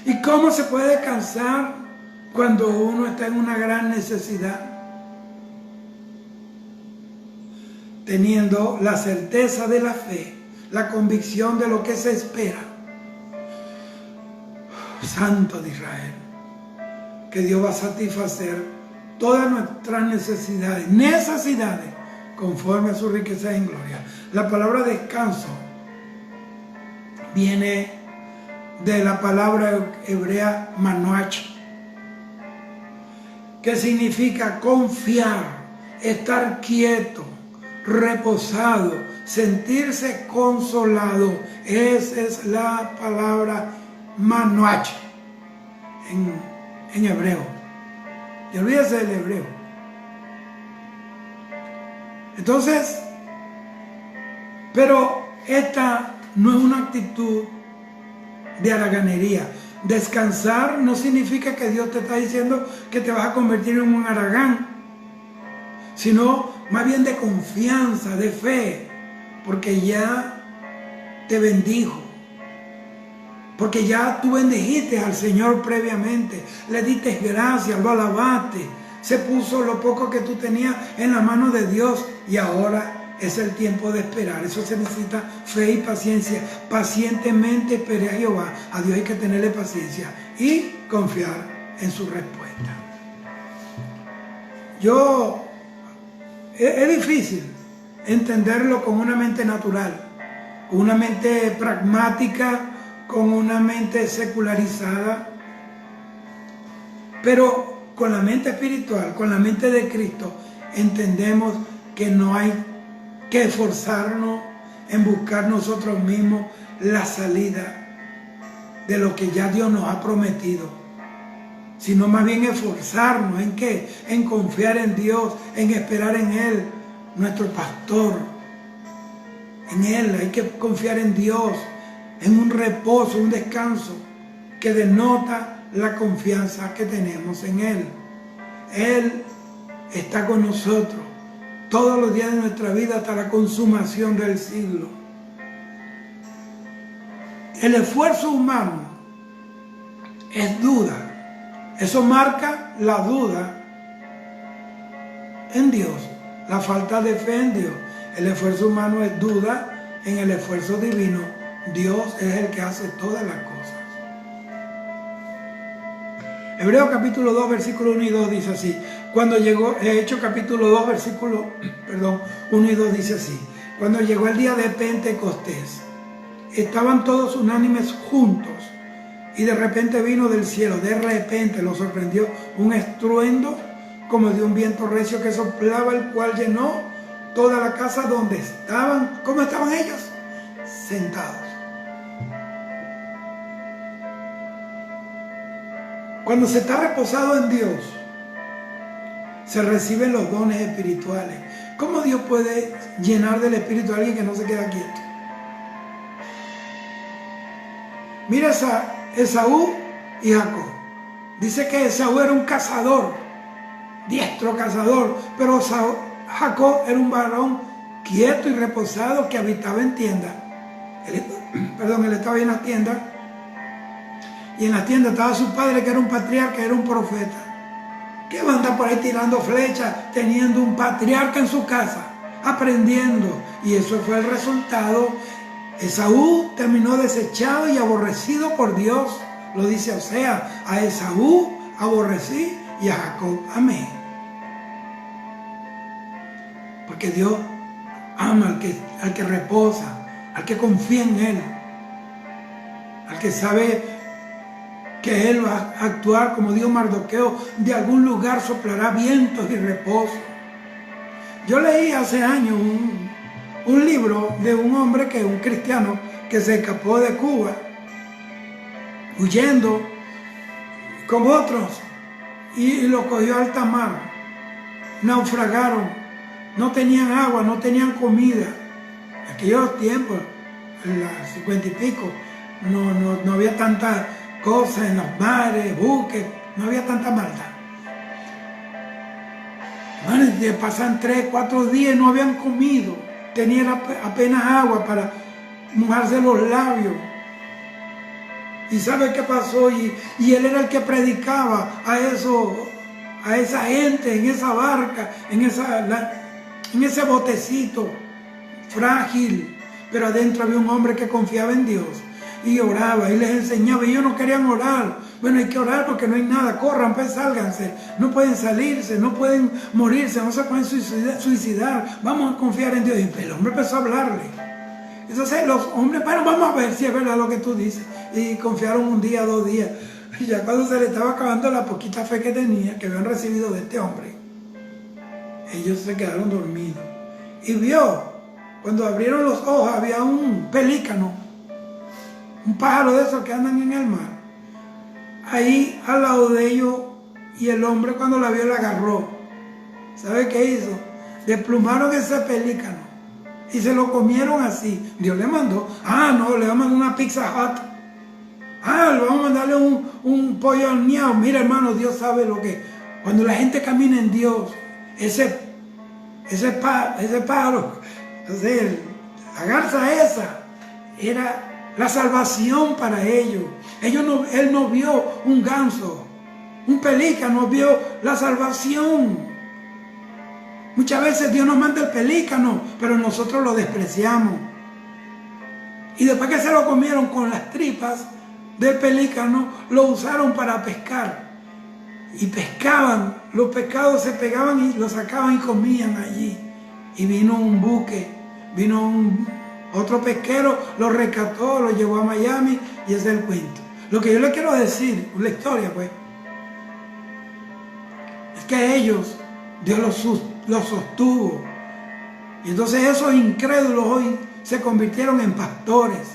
¿Y cómo se puede descansar cuando uno está en una gran necesidad? Teniendo la certeza de la fe, la convicción de lo que se espera. Santo de Israel, que Dios va a satisfacer todas nuestras necesidades, conforme a su riqueza en gloria. La palabra descanso viene de la palabra hebrea manuach, que significa confiar, estar quieto, reposado, sentirse consolado. Esa es la palabra manuach en hebreo. Y olvídese del hebreo. Entonces, pero esta no es una actitud de haraganería. Descansar no significa que Dios te está diciendo que te vas a convertir en un haragán, sino más bien de confianza, de fe, porque ya te bendijo, porque ya tú bendijiste al Señor previamente, le diste gracias, lo alabaste, se puso lo poco que tú tenías en la mano de Dios y ahora es el tiempo de esperar. Eso se necesita fe y paciencia. Pacientemente espere a Jehová. A Dios hay que tenerle paciencia y confiar en su respuesta. Es difícil entenderlo con una mente natural, con una mente pragmática, con una mente secularizada, pero con la mente espiritual, con la mente de Cristo, entendemos que no hay que esforzarnos en buscar nosotros mismos la salida de lo que ya Dios nos ha prometido, sino más bien esforzarnos en ¿qué? En confiar en Dios, en esperar en Él, nuestro pastor. En Él hay que confiar en Dios, en un reposo, un descanso que denota la confianza que tenemos en Él. Él está con nosotros todos los días de nuestra vida hasta la consumación del siglo. El esfuerzo humano es duda. Eso marca la duda en Dios, la falta de fe en Dios. El esfuerzo humano es duda en el esfuerzo divino. Dios es el que hace todas las cosas. Hebreos capítulo 2, versículo 1 y 2 dice así. Cuando llegó, Hechos capítulo 2, versículo 1 y 2 dice así. Cuando llegó el día de Pentecostés, estaban todos unánimes juntos y de repente vino del cielo, de repente lo sorprendió un estruendo como de un viento recio que soplaba, el cual llenó toda la casa donde estaban. ¿Cómo estaban ellos? Sentados. Cuando se está reposado en Dios, se reciben los dones espirituales. ¿Cómo Dios puede llenar del Espíritu a alguien que no se queda quieto? Mira Esaú y Jacob. Dice que Esaú era un cazador, diestro cazador, pero Jacob era un varón quieto y reposado que habitaba en tienda. Él estaba ahí en la tienda. Y en la tienda estaba su padre, que era un patriarca, era un profeta. ¿Qué va a andar por ahí tirando flechas, teniendo un patriarca en su casa, aprendiendo? Y eso fue el resultado. Esaú terminó desechado y aborrecido por Dios. Lo dice Osea, a Esaú aborrecí y a Jacob amé. Porque Dios ama al que reposa, al que confía en Él, al que sabe que Él va a actuar, como dijo Mardoqueo, de algún lugar soplará vientos y reposo. Yo leí hace años un libro de un hombre que es un cristiano que se escapó de Cuba, huyendo con otros, y lo cogió a alta mar. Naufragaron, no tenían agua, no tenían comida. En aquellos tiempos, en las 50 y pico, no había tanta cosas en los mares, buques, no había tanta maldad. Hermanos, pasan 3, 4 días y no habían comido, tenían apenas agua para mojarse los labios. ¿Y sabe qué pasó? Y él era el que predicaba a esa gente en esa barca, en ese botecito frágil. Pero adentro había un hombre que confiaba en Dios y oraba y les enseñaba. Y ellos no querían orar. Bueno, hay que orar porque no hay nada. Corran, pues sálganse. No pueden salirse, no pueden morirse, no se pueden suicidar. Vamos a confiar en Dios. Y el hombre empezó a hablarle. Entonces los hombres, bueno, vamos a ver si es verdad lo que tú dices. Y confiaron 1 día, 2 días. Y ya cuando se le estaba acabando la poquita fe que tenía, que habían recibido de este hombre, ellos se quedaron dormidos. Y vio, cuando abrieron los ojos, había un pelícano, un pájaro de esos que andan en el mar, ahí al lado de ellos. Y el hombre, cuando la vio, la agarró. ¿Sabe qué hizo? Desplumaron ese pelícano y se lo comieron así. Dios le mandó, no, le vamos a mandar una Pizza Hut. Le vamos a mandarle un pollo horneado. Mira, hermano, Dios sabe lo que... Cuando la gente camina en Dios, ese pájaro, la garza esa, era la salvación para ellos. Él no vio un ganso, un pelícano, vio la salvación. Muchas veces Dios nos manda el pelícano, pero nosotros lo despreciamos. Y después que se lo comieron con las tripas del pelícano, lo usaron para pescar. Y pescaban, los pescados se pegaban y los sacaban y comían allí. Y vino un buque, otro pesquero, lo rescató, lo llevó a Miami, y ese es el cuento. Lo que yo le quiero decir, la historia pues, es que ellos, Dios los sostuvo. Y entonces esos incrédulos hoy se convirtieron en pastores,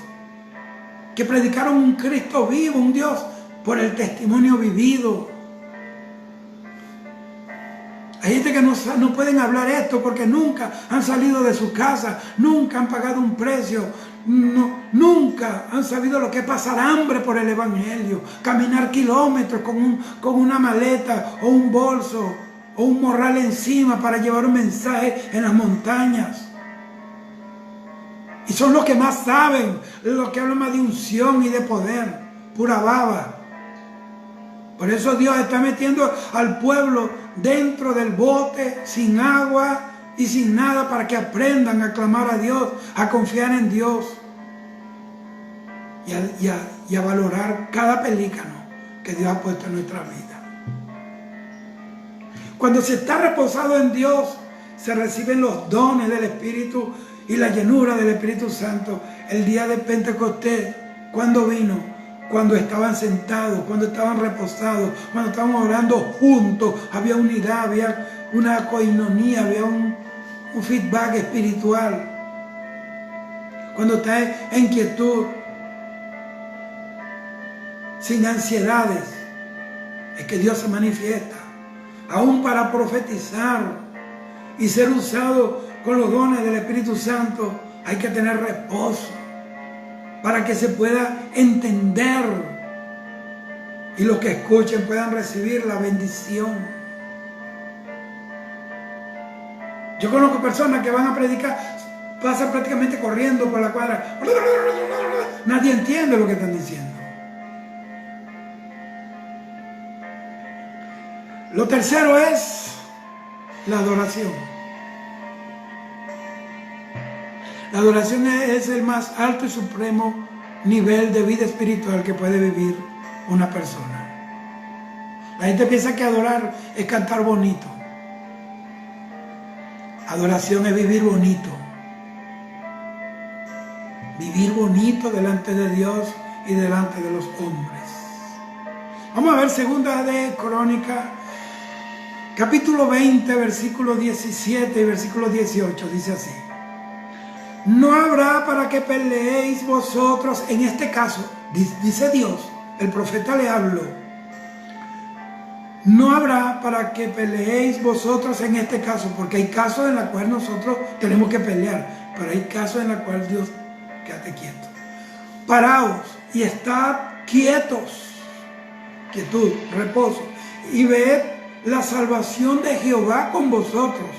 que predicaron un Cristo vivo, un Dios por el testimonio vivido. Hay gente que no pueden hablar esto porque nunca han salido de su casa, nunca han pagado un precio, nunca han sabido lo que es pasar hambre por el Evangelio, caminar kilómetros con una maleta o un bolso o un morral encima para llevar un mensaje en las montañas. Y son los que más saben, los que hablan más de unción y de poder, pura baba. Por eso Dios está metiendo al pueblo dentro del bote, sin agua y sin nada, para que aprendan a clamar a Dios, a confiar en Dios y a valorar cada pelícano que Dios ha puesto en nuestra vida. Cuando se está reposado en Dios, se reciben los dones del Espíritu y la llenura del Espíritu Santo. El día de Pentecostés, ¿cuándo vino? Cuando estaban sentados, cuando estaban reposados, cuando estaban orando juntos, había unidad, había una coinonía, había un feedback espiritual. Cuando está en quietud, sin ansiedades, es que Dios se manifiesta. Aún para profetizar y ser usado con los dones del Espíritu Santo, hay que tener reposo para que se pueda entender y los que escuchen puedan recibir la bendición. Yo conozco personas que van a predicar, pasan prácticamente corriendo por la cuadra. Nadie entiende lo que están diciendo. Lo tercero es la adoración. La adoración es el más alto y supremo nivel de vida espiritual que puede vivir una persona. La gente piensa que adorar es cantar bonito. Adoración es vivir bonito. Vivir bonito delante de Dios y delante de los hombres. Vamos a ver Segunda de Crónicas, capítulo 20, versículo 17 y versículo 18. Dice así: no habrá para que peleéis vosotros en este caso, dice Dios, el profeta le habló. No habrá para que peleéis vosotros en este caso, porque hay casos en los cuales nosotros tenemos que pelear, pero hay casos en los cuales Dios, quédate quieto. Paraos y estad quietos quietud, reposo. Y ved la salvación de Jehová con vosotros,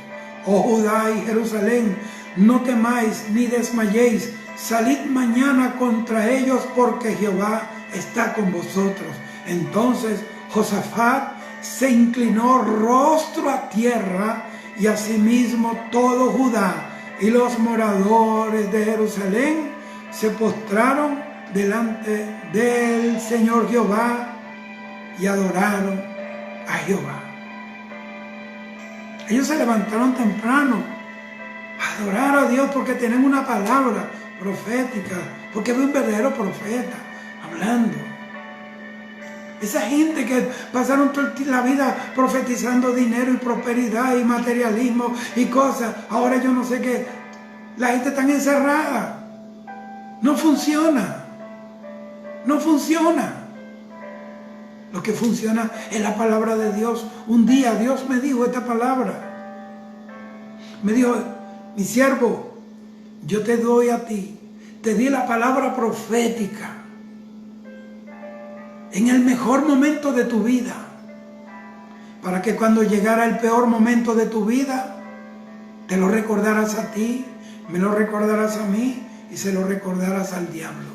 oh Judá y Jerusalén. No temáis ni desmayéis. Salid mañana contra ellos, porque Jehová está con vosotros. Entonces Josafat se inclinó rostro a tierra, y asimismo todo Judá y los moradores de Jerusalén se postraron delante del Señor Jehová y adoraron a Jehová. Ellos se levantaron temprano a adorar a Dios porque tienen una palabra profética, porque es un verdadero profeta hablando. Esa gente que pasaron toda la vida profetizando dinero y prosperidad y materialismo y cosas, ahora yo no sé qué, la gente está encerrada. No funciona. No funciona. Lo que funciona es la palabra de Dios. Un día Dios me dijo esta palabra. Me dijo, mi siervo, yo te doy a ti, te di la palabra profética en el mejor momento de tu vida, para que cuando llegara el peor momento de tu vida, te lo recordaras a ti, me lo recordaras a mí y se lo recordaras al diablo.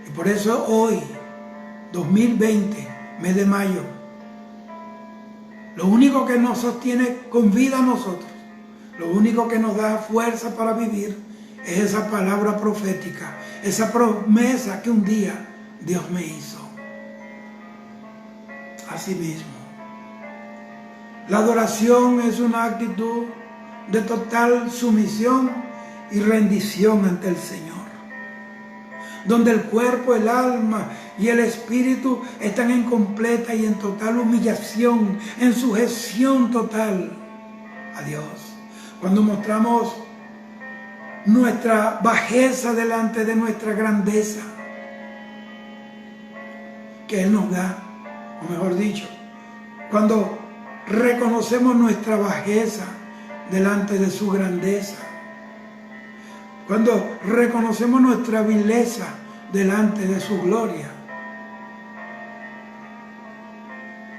Y por eso hoy, 2020, mes de mayo, lo único que nos sostiene con vida a nosotros, lo único que nos da fuerza para vivir, es esa palabra profética, esa promesa que un día Dios me hizo. Así mismo, la adoración es una actitud de total sumisión y rendición ante el Señor, donde el cuerpo, el alma y el espíritu están en completa y en total humillación, en sujeción total a Dios. Cuando mostramos nuestra bajeza delante de nuestra grandeza que Él nos da, o mejor dicho, cuando reconocemos nuestra bajeza delante de su grandeza, cuando reconocemos nuestra vileza delante de su gloria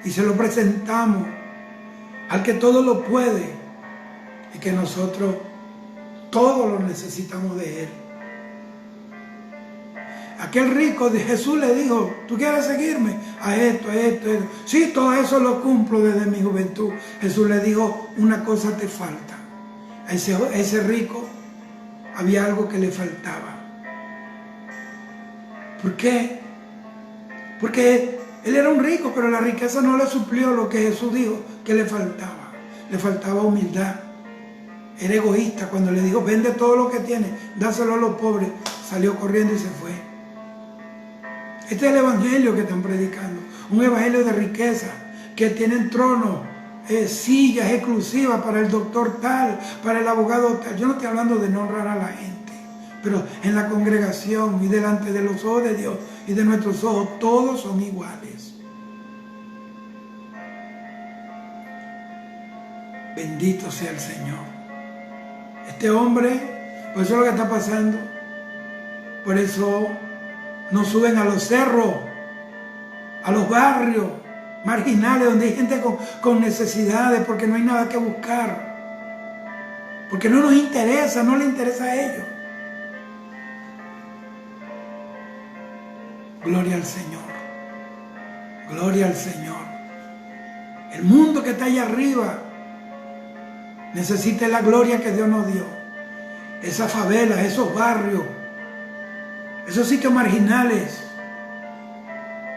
y se lo presentamos al que todo lo puede y que nosotros todo lo necesitamos de Él. Aquel rico de Jesús le dijo, ¿tú quieres seguirme? A esto. Sí, todo eso lo cumplo desde mi juventud. Jesús le dijo, una cosa te falta. A ese rico había algo que le faltaba. ¿Por qué? Porque él era un rico, pero la riqueza no le suplió lo que Jesús dijo que le faltaba. Le faltaba humildad. Era egoísta cuando le dijo, vende todo lo que tienes, dáselo a los pobres. Salió corriendo y se fue. Este es el evangelio que están predicando. Un evangelio de riqueza, que tienen tronos, sillas exclusivas para el doctor tal, para el abogado tal. Yo no estoy hablando de no honrar a la gente, pero en la congregación y delante de los ojos de Dios y de nuestros ojos, todos son iguales. Bendito sea el Señor. Este hombre, pues eso es lo que está pasando. Por eso no suben a los cerros, a los barrios marginales donde hay gente con necesidades, porque no hay nada que buscar, porque no nos interesa, no le interesa a ellos. Gloria al Señor, gloria al Señor. El mundo que está allá arriba necesita la gloria que Dios nos dio. Esas favelas, esos barrios, esos sitios marginales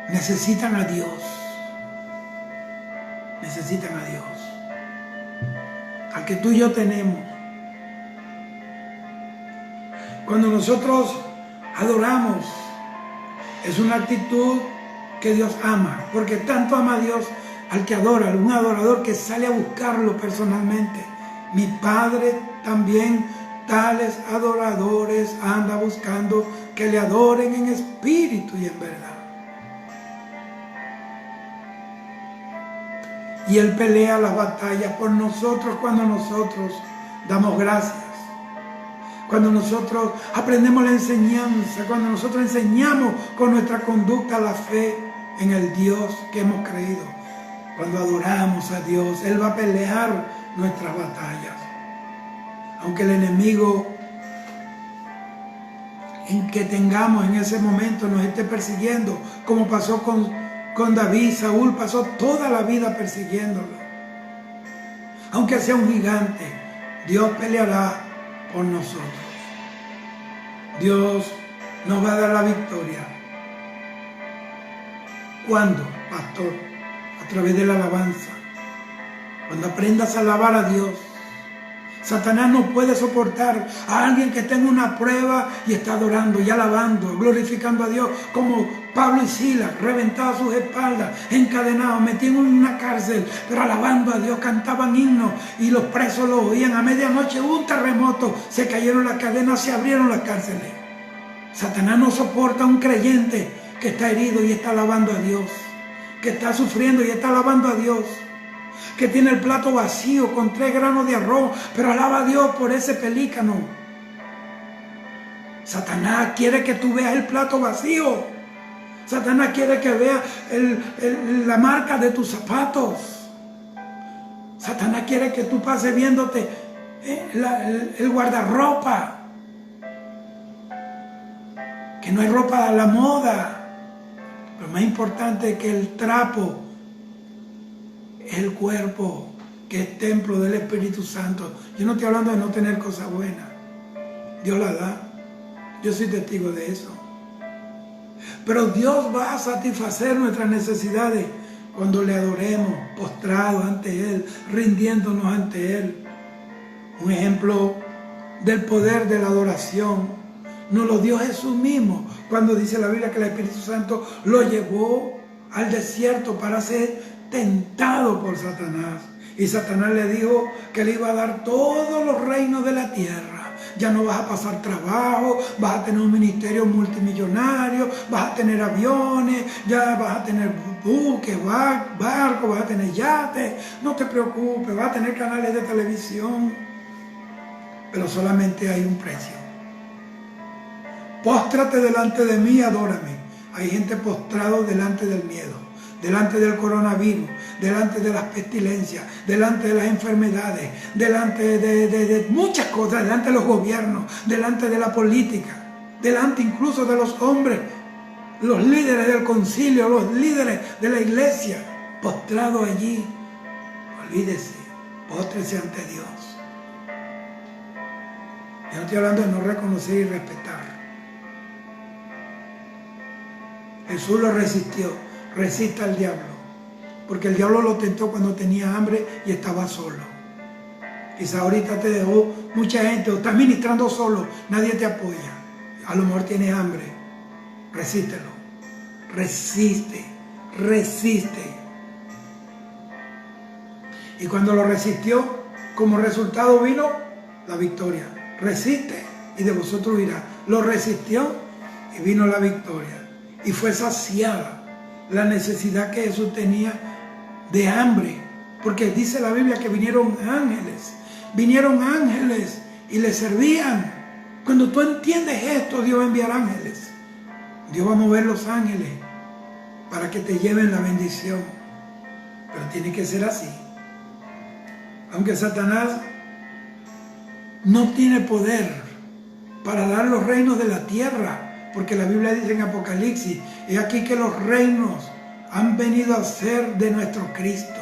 necesitan a Dios. Necesitan a Dios. Al que tú y yo tenemos. Cuando nosotros adoramos, es una actitud que Dios ama. Porque tanto ama a Dios al que adora, un adorador que sale a buscarlo personalmente. Mi Padre también tales adoradores anda buscando que le adoren en espíritu y en verdad. Y Él pelea las batallas por nosotros cuando nosotros damos gracias. Cuando nosotros aprendemos la enseñanza, cuando nosotros enseñamos con nuestra conducta la fe en el Dios que hemos creído. Cuando adoramos a Dios, Él va a pelear nuestras batallas. Aunque el enemigo en que tengamos en ese momento nos esté persiguiendo, como pasó con David. Saúl pasó toda la vida persiguiéndolo. Aunque sea un gigante, Dios peleará por nosotros. Dios nos va a dar la victoria. ¿Cuándo, pastor? A través de la alabanza. Cuando aprendas a alabar a Dios. Satanás no puede soportar a alguien que tenga una prueba y está adorando y alabando, glorificando a Dios, como Pablo y Silas, reventados sus espaldas, encadenados, metidos en una cárcel, pero alabando a Dios, cantaban himnos y los presos lo oían. A medianoche hubo un terremoto, se cayeron las cadenas, se abrieron las cárceles. Satanás no soporta a un creyente que está herido y está alabando a Dios, que está sufriendo y está alabando a Dios, que tiene el plato vacío con 3 granos de arroz, pero alaba a Dios por ese pelícano. Satanás quiere que tú veas el plato vacío. Satanás quiere que veas la marca de tus zapatos. Satanás quiere que tú pases viéndote el guardarropa, que no hay ropa a la moda. Lo más importante es que el trapo es el cuerpo, que es templo del Espíritu Santo. Yo no estoy hablando de no tener cosas buenas. Dios la da. Yo soy testigo de eso. Pero Dios va a satisfacer nuestras necesidades cuando le adoremos, postrados ante Él, rindiéndonos ante Él. Un ejemplo del poder de la adoración nos lo dio Jesús mismo, cuando dice la Biblia que el Espíritu Santo lo llevó al desierto para ser tentado por Satanás. Y Satanás le dijo que le iba a dar todos los reinos de la tierra. Ya no vas a pasar trabajo, vas a tener un ministerio multimillonario, vas a tener aviones, ya vas a tener buques, barcos, vas a tener yates. No te preocupes, vas a tener canales de televisión. Pero solamente hay un precio. Póstrate delante de mí y adórame. Hay gente postrado delante del miedo, delante del coronavirus, delante de las pestilencias, delante de las enfermedades, delante de muchas cosas, delante de los gobiernos, delante de la política, delante incluso de los hombres, los líderes del concilio, los líderes de la iglesia, postrados allí. Olvídese, póstrese ante Dios. Yo no estoy hablando de no reconocer y respetar. Jesús lo resistió. Resista al diablo, porque el diablo lo tentó cuando tenía hambre y estaba solo. Quizá ahorita te dejó mucha gente o estás ministrando solo, nadie te apoya. A lo mejor tienes hambre. Resístelo. Resiste. Y cuando lo resistió, como resultado vino la victoria. Resiste y de vosotros irá. Lo resistió y vino la victoria. Y fue saciada la necesidad que Jesús tenía de hambre, porque dice la Biblia que vinieron ángeles y le servían. Cuando tú entiendes esto, Dios va a enviar ángeles. Dios va a mover los ángeles para que te lleven la bendición, pero tiene que ser así. Aunque Satanás no tiene poder para dar los reinos de la tierra, porque la Biblia dice en Apocalipsis, es aquí que los reinos han venido a ser de nuestro Cristo.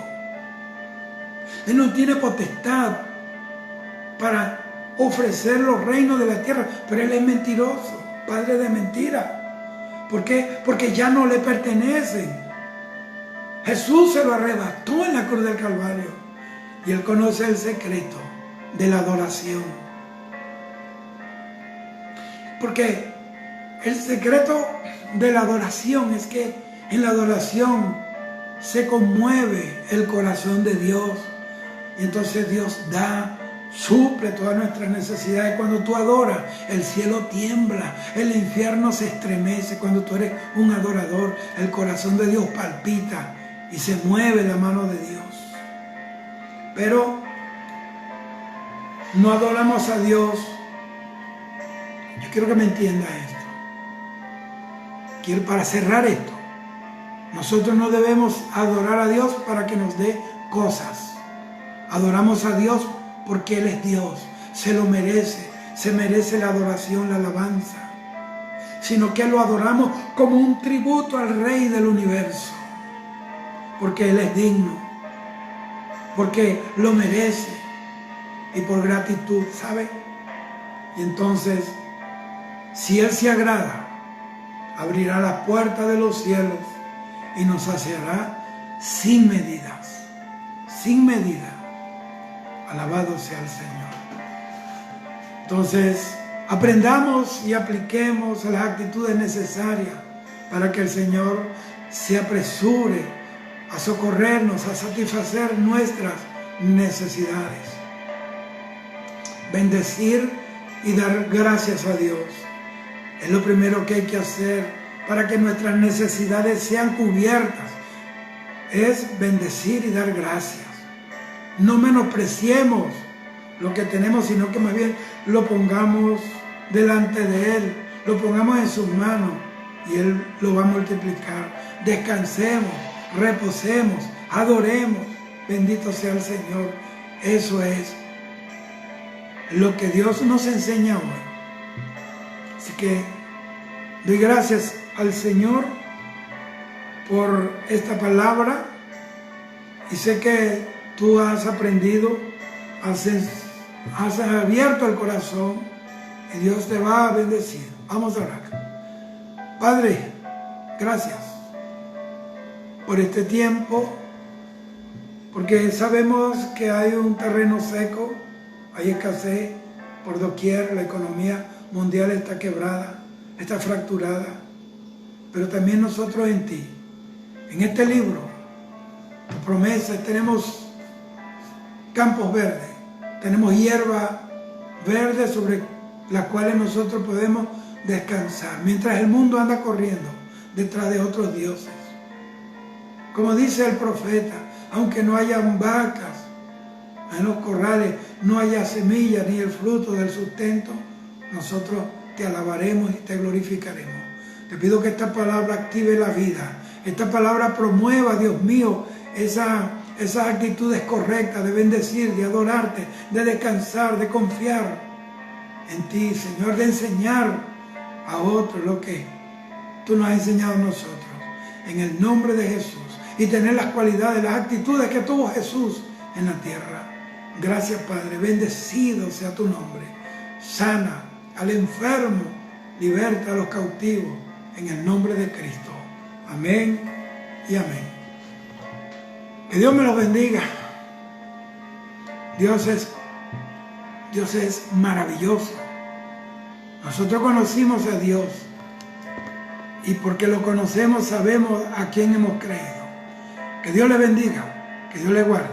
Él no tiene potestad para ofrecer los reinos de la tierra, pero Él es mentiroso, padre de mentira. ¿Por qué? Porque ya no le pertenecen. Jesús se lo arrebató en la cruz del Calvario y Él conoce el secreto de la adoración. Porque el secreto de la adoración es que en la adoración se conmueve el corazón de Dios. Y entonces Dios suple todas nuestras necesidades. Cuando tú adoras, el cielo tiembla, el infierno se estremece. Cuando tú eres un adorador, el corazón de Dios palpita y se mueve la mano de Dios. Pero no adoramos a Dios. Yo quiero que me entienda esto. Quiero, para cerrar esto, Nosotros no debemos adorar a Dios para que nos dé cosas. Adoramos a Dios porque Él es Dios, se lo merece, se merece la adoración, la alabanza. Sino que lo adoramos como un tributo al Rey del universo, porque Él es digno, porque lo merece y por gratitud, ¿sabe? Y entonces, si Él se agrada, abrirá las puertas de los cielos y nos saciará sin medidas, sin medida. Alabado sea el Señor. Entonces, aprendamos y apliquemos las actitudes necesarias para que el Señor se apresure a socorrernos, a satisfacer nuestras necesidades. Bendecir y dar gracias a Dios es lo primero que hay que hacer para que nuestras necesidades sean cubiertas. Es bendecir y dar gracias. No menospreciemos lo que tenemos, sino que más bien lo pongamos delante de Él, lo pongamos en sus manos y Él lo va a multiplicar. Descansemos, reposemos, adoremos. Bendito sea el Señor. Eso es lo que Dios nos enseña hoy. Así que doy gracias al Señor por esta palabra y sé que tú has aprendido, has abierto el corazón y Dios te va a bendecir. Vamos a orar. Padre, gracias por este tiempo, porque sabemos que hay un terreno seco, hay escasez por doquier, la economía mundial está quebrada, está fracturada, pero también nosotros en ti, en este libro, tu promesa, tenemos campos verdes, tenemos hierba verde sobre las cuales nosotros podemos descansar, mientras el mundo anda corriendo detrás de otros dioses. Como dice el profeta, aunque no hayan vacas en los corrales, no haya semilla ni el fruto del sustento, nosotros te alabaremos y te glorificaremos. Te pido que esta palabra active la vida, esta palabra promueva, Dios mío, esas actitudes correctas de bendecir, de adorarte, de descansar, de confiar en ti, Señor, de enseñar a otros lo que tú nos has enseñado a nosotros, en el nombre de Jesús, y tener las cualidades, las actitudes que tuvo Jesús en la tierra. Gracias, Padre, bendecido sea tu nombre. Sana al enfermo, liberta a los cautivos, en el nombre de Cristo. Amén y amén. Que Dios me los bendiga. Dios es maravilloso. Nosotros conocimos a Dios y porque lo conocemos sabemos a quién hemos creído. Que Dios le bendiga, que Dios le guarde.